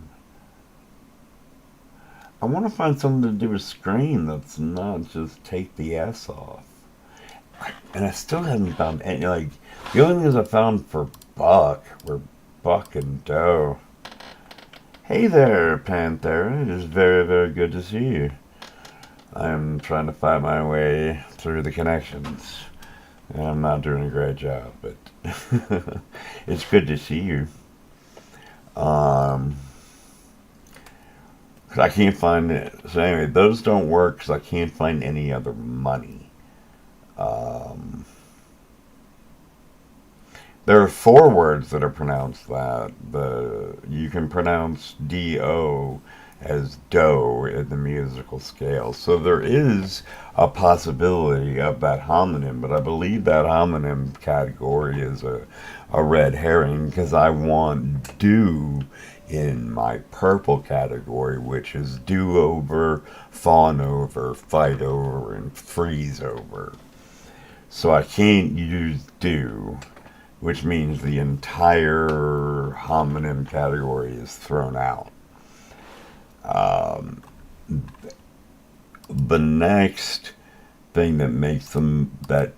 I want to find something to do with scream that's not just take the S off. And I still haven't found any, like, the only things I found for buck were buck and doe. Hey there, Panthera. It is very, very good to see you. I'm trying to find my way through the connections. And I'm not doing a great job, but it's good to see you. 'Cause I can't find it. So anyway, those don't work because I can't find any other money. Um, There are four words that are pronounced that. You can pronounce D-O as dough in the musical scale. So there is a possibility of that homonym, but I believe that homonym category is a red herring because I want do in my purple category, which is do over, fawn over, fight over, and freeze over. So I can't use do, which means the entire homonym category is thrown out. Um, the next thing that makes them that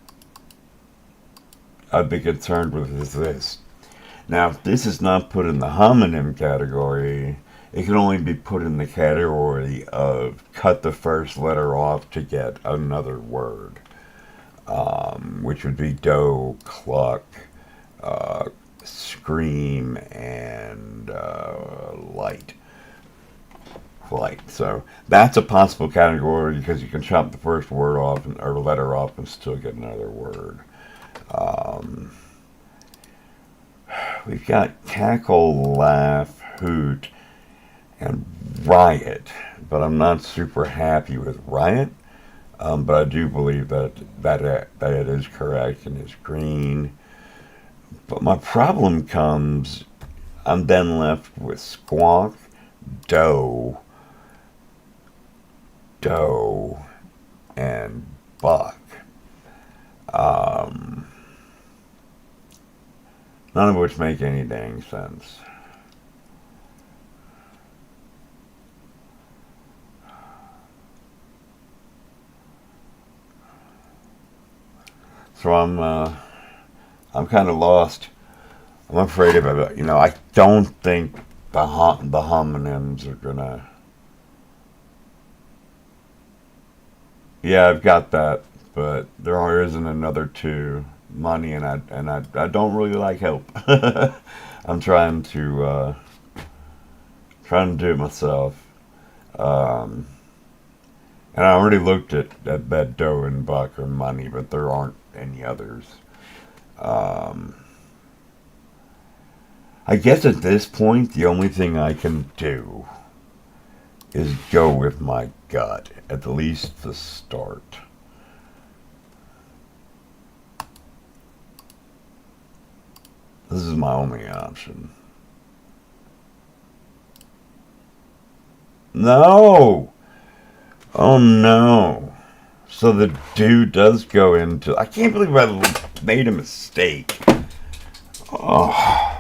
I'd be concerned with is this. Now, if this is not put in the homonym category, it can only be put in the category of cut the first letter off to get another word, which would be doe, cluck, scream, and light. Flight. So that's a possible category because you can chop the first word off or letter off and still get another word. Um, we've got cackle, laugh, hoot, and riot, but I'm not super happy with riot. But I do believe that it is correct and is green. But my problem comes, I'm then left with squawk, doe, and buck. Um, None of which make any dang sense. So I'm kind of lost. I'm afraid of it. I don't think the homonyms are gonna. Yeah, I've got that, but there isn't another two money, and I don't really like help. I'm trying to do it myself. Um, and I already looked at that dough and buck or money, but there aren't any others. Um, I guess at this point, the only thing I can do is go with my gut, at least the start. This is my only option. No! Oh no! So the dude does go into. I can't believe I made a mistake. Oh.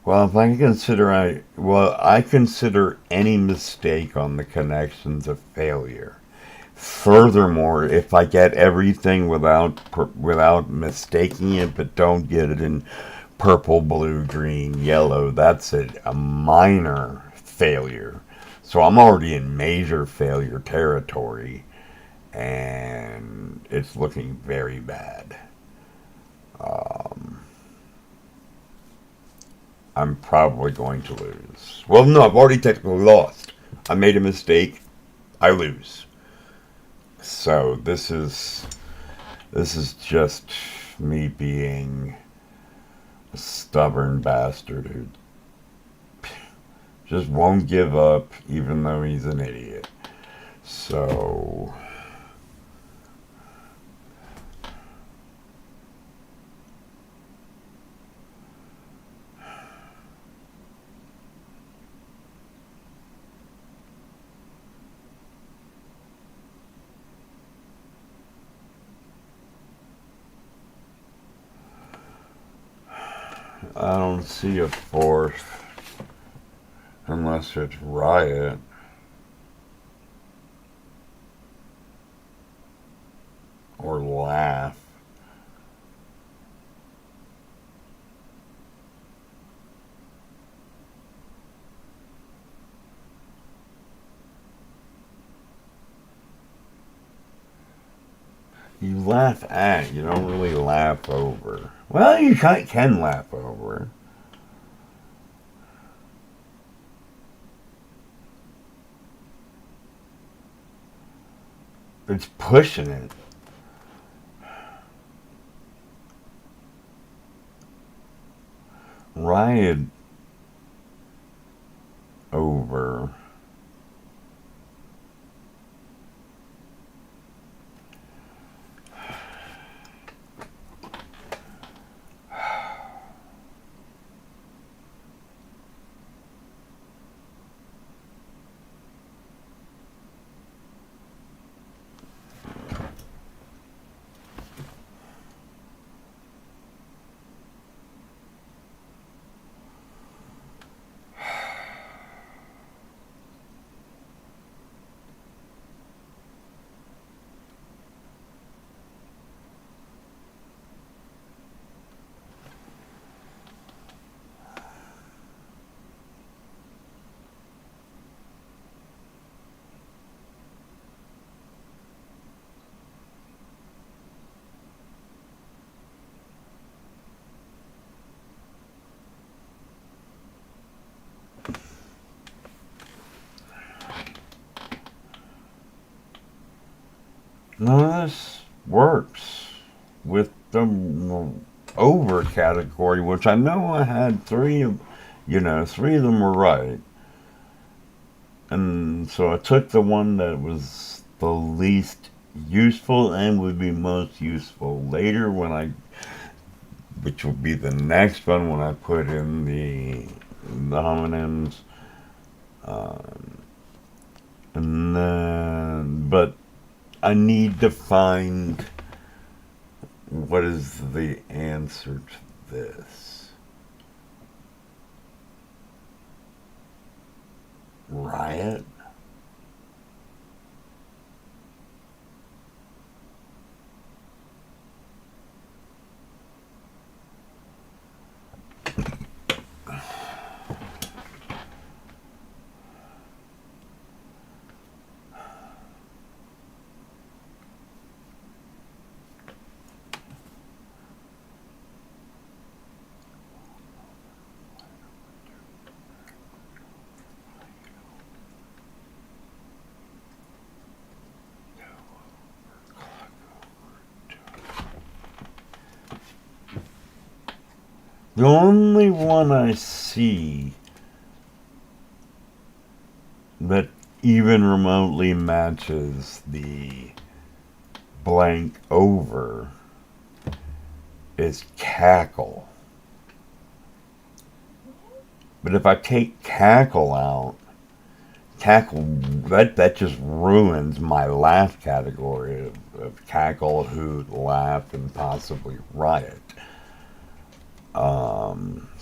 Well, if I consider I consider any mistake on the connections a failure. Furthermore, if I get everything without mistaking it, but don't get it in purple, blue, green, yellow, that's a minor failure. So I'm already in major failure territory, and it's looking very bad. Um, I'm probably going to lose. Well, no, I've already technically lost. I made a mistake. I lose. So this is just me being a stubborn bastard who just won't give up even though he's an idiot. So I don't see a fourth unless it's riot. Or laugh. You laugh at, you don't really laugh over. Well, you can laugh over. It's pushing it. Riot over. None of this works with the over category, which I know I had three of them were right. And so I took the one that was the least useful and would be most useful later which will be the next one when I put in the homonyms. And then, but I need to find what is the answer to this. Riot? The only one I see that even remotely matches the blank over is cackle. But if I take cackle out, that just ruins my laugh category of cackle, hoot, laugh, and possibly riot.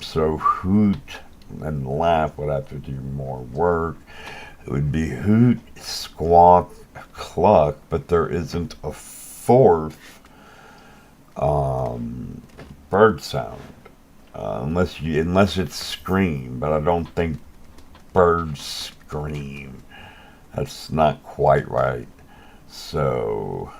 So hoot and laugh would have to do more work. It would be hoot, squawk, cluck, but there isn't a fourth bird sound unless it's scream. But I don't think birds scream. That's not quite right. So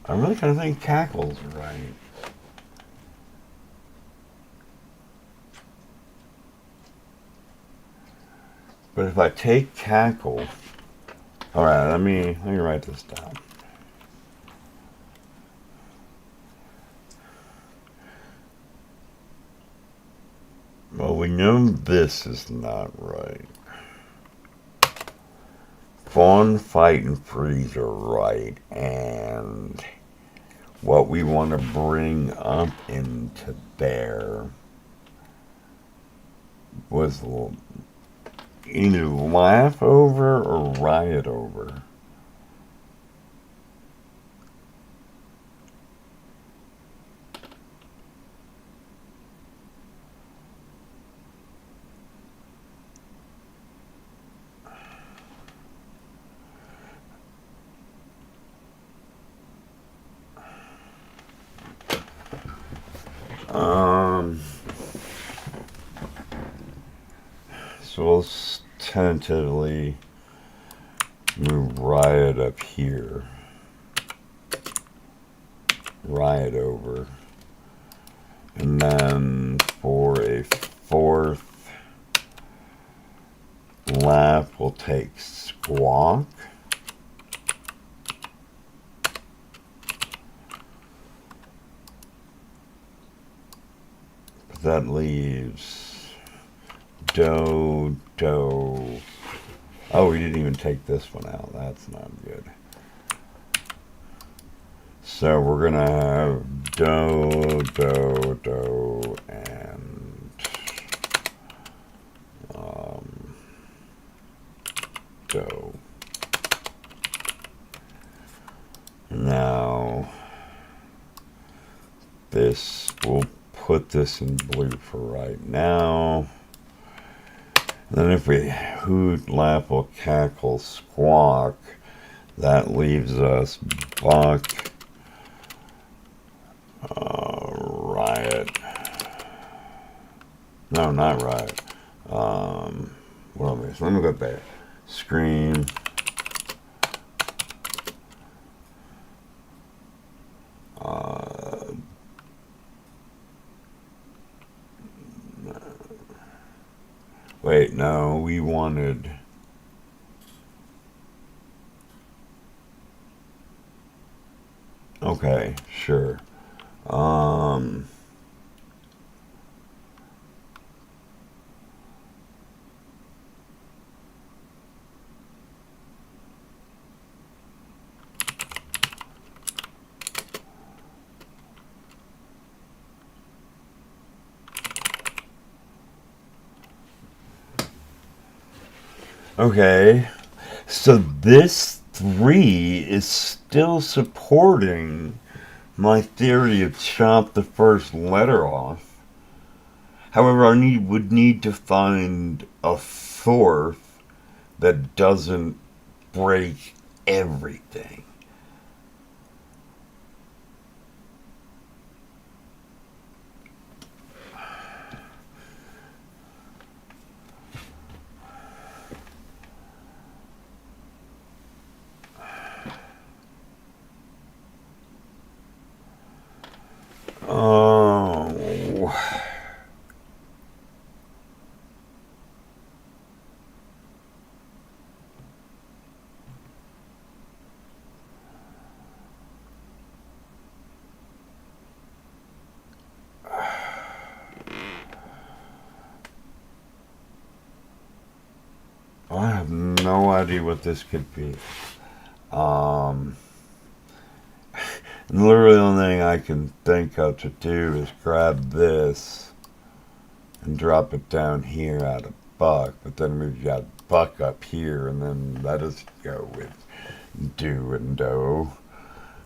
I really kind of think cackle's right. But if I take cackle, all right, let me write this down. Well, we know this is not right. Fawn, fight, and freeze are right, and what we want to bring up into there was either laugh over or riot over. So let's tentatively move riot up here. Riot over. And then for a fourth laugh, we'll take squawk. But that leaves do, do. Oh, we didn't even take this one out. That's not good. So we're going to have do, do, do, and do. Now, this, we'll put this in blue for right now. And then if we hoot, laugh, or cackle, squawk, that leaves us buck, riot. No, not riot. What am I? So let me go back. Scream. Wait, no, we wanted... Okay, sure. Okay, so this 3 is still supporting my theory of chop the first letter off. However, I would need to find a fourth that doesn't break everything. Oh. I have no idea what this could be. Literally the only thing I can think of to do is grab this and drop it down here out of buck, but then we've got buck up here, and then let us go with do and do.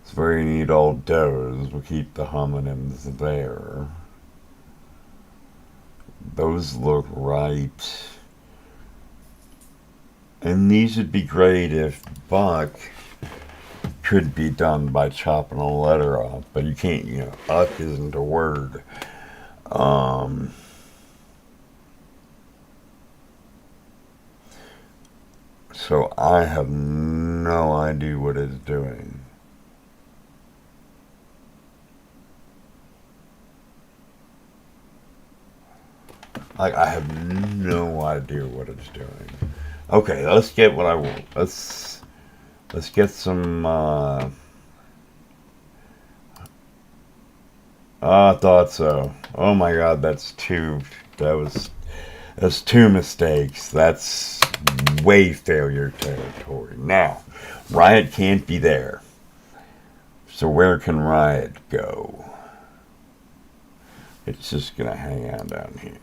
So we need all does. We'll keep the homonyms there. Those look right. And these would be great if buck could be done by chopping a letter off, but you can't, you know, up isn't a word. So I have no idea what it's doing. Like, I have no idea what it's doing. Okay, let's get what I want. Let's get some, I thought so. Oh my god, that's two mistakes. That's way failure territory. Now, Riot can't be there. So where can Riot go? It's just gonna hang out down here.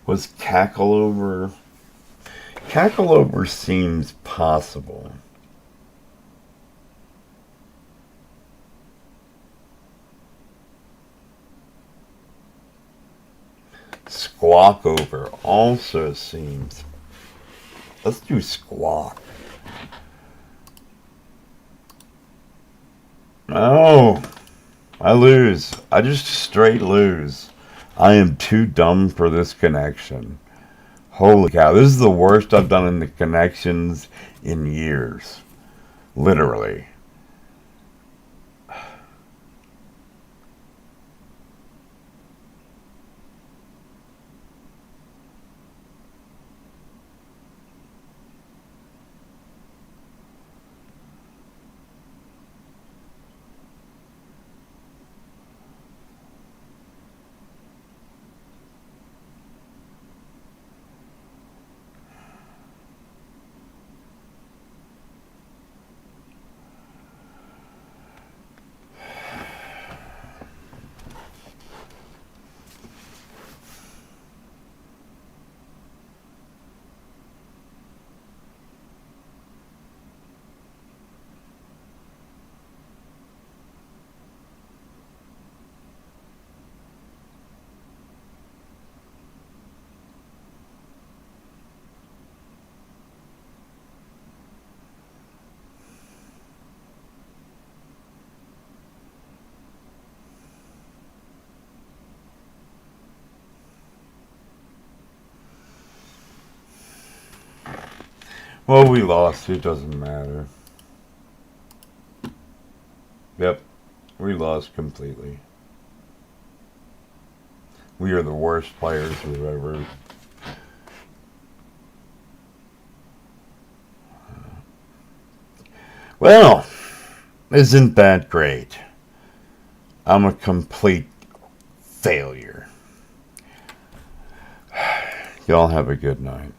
Was cackle over? Cackle over seems possible. Squawk over also seems. Let's do squawk. Oh, I lose. I just straight lose. I am too dumb for this connection. Holy cow, this is the worst I've done in the connections in years. Literally. Well, we lost. It doesn't matter. Yep. We lost completely. We are the worst players we've ever. Well, isn't that great? I'm a complete failure. Y'all have a good night.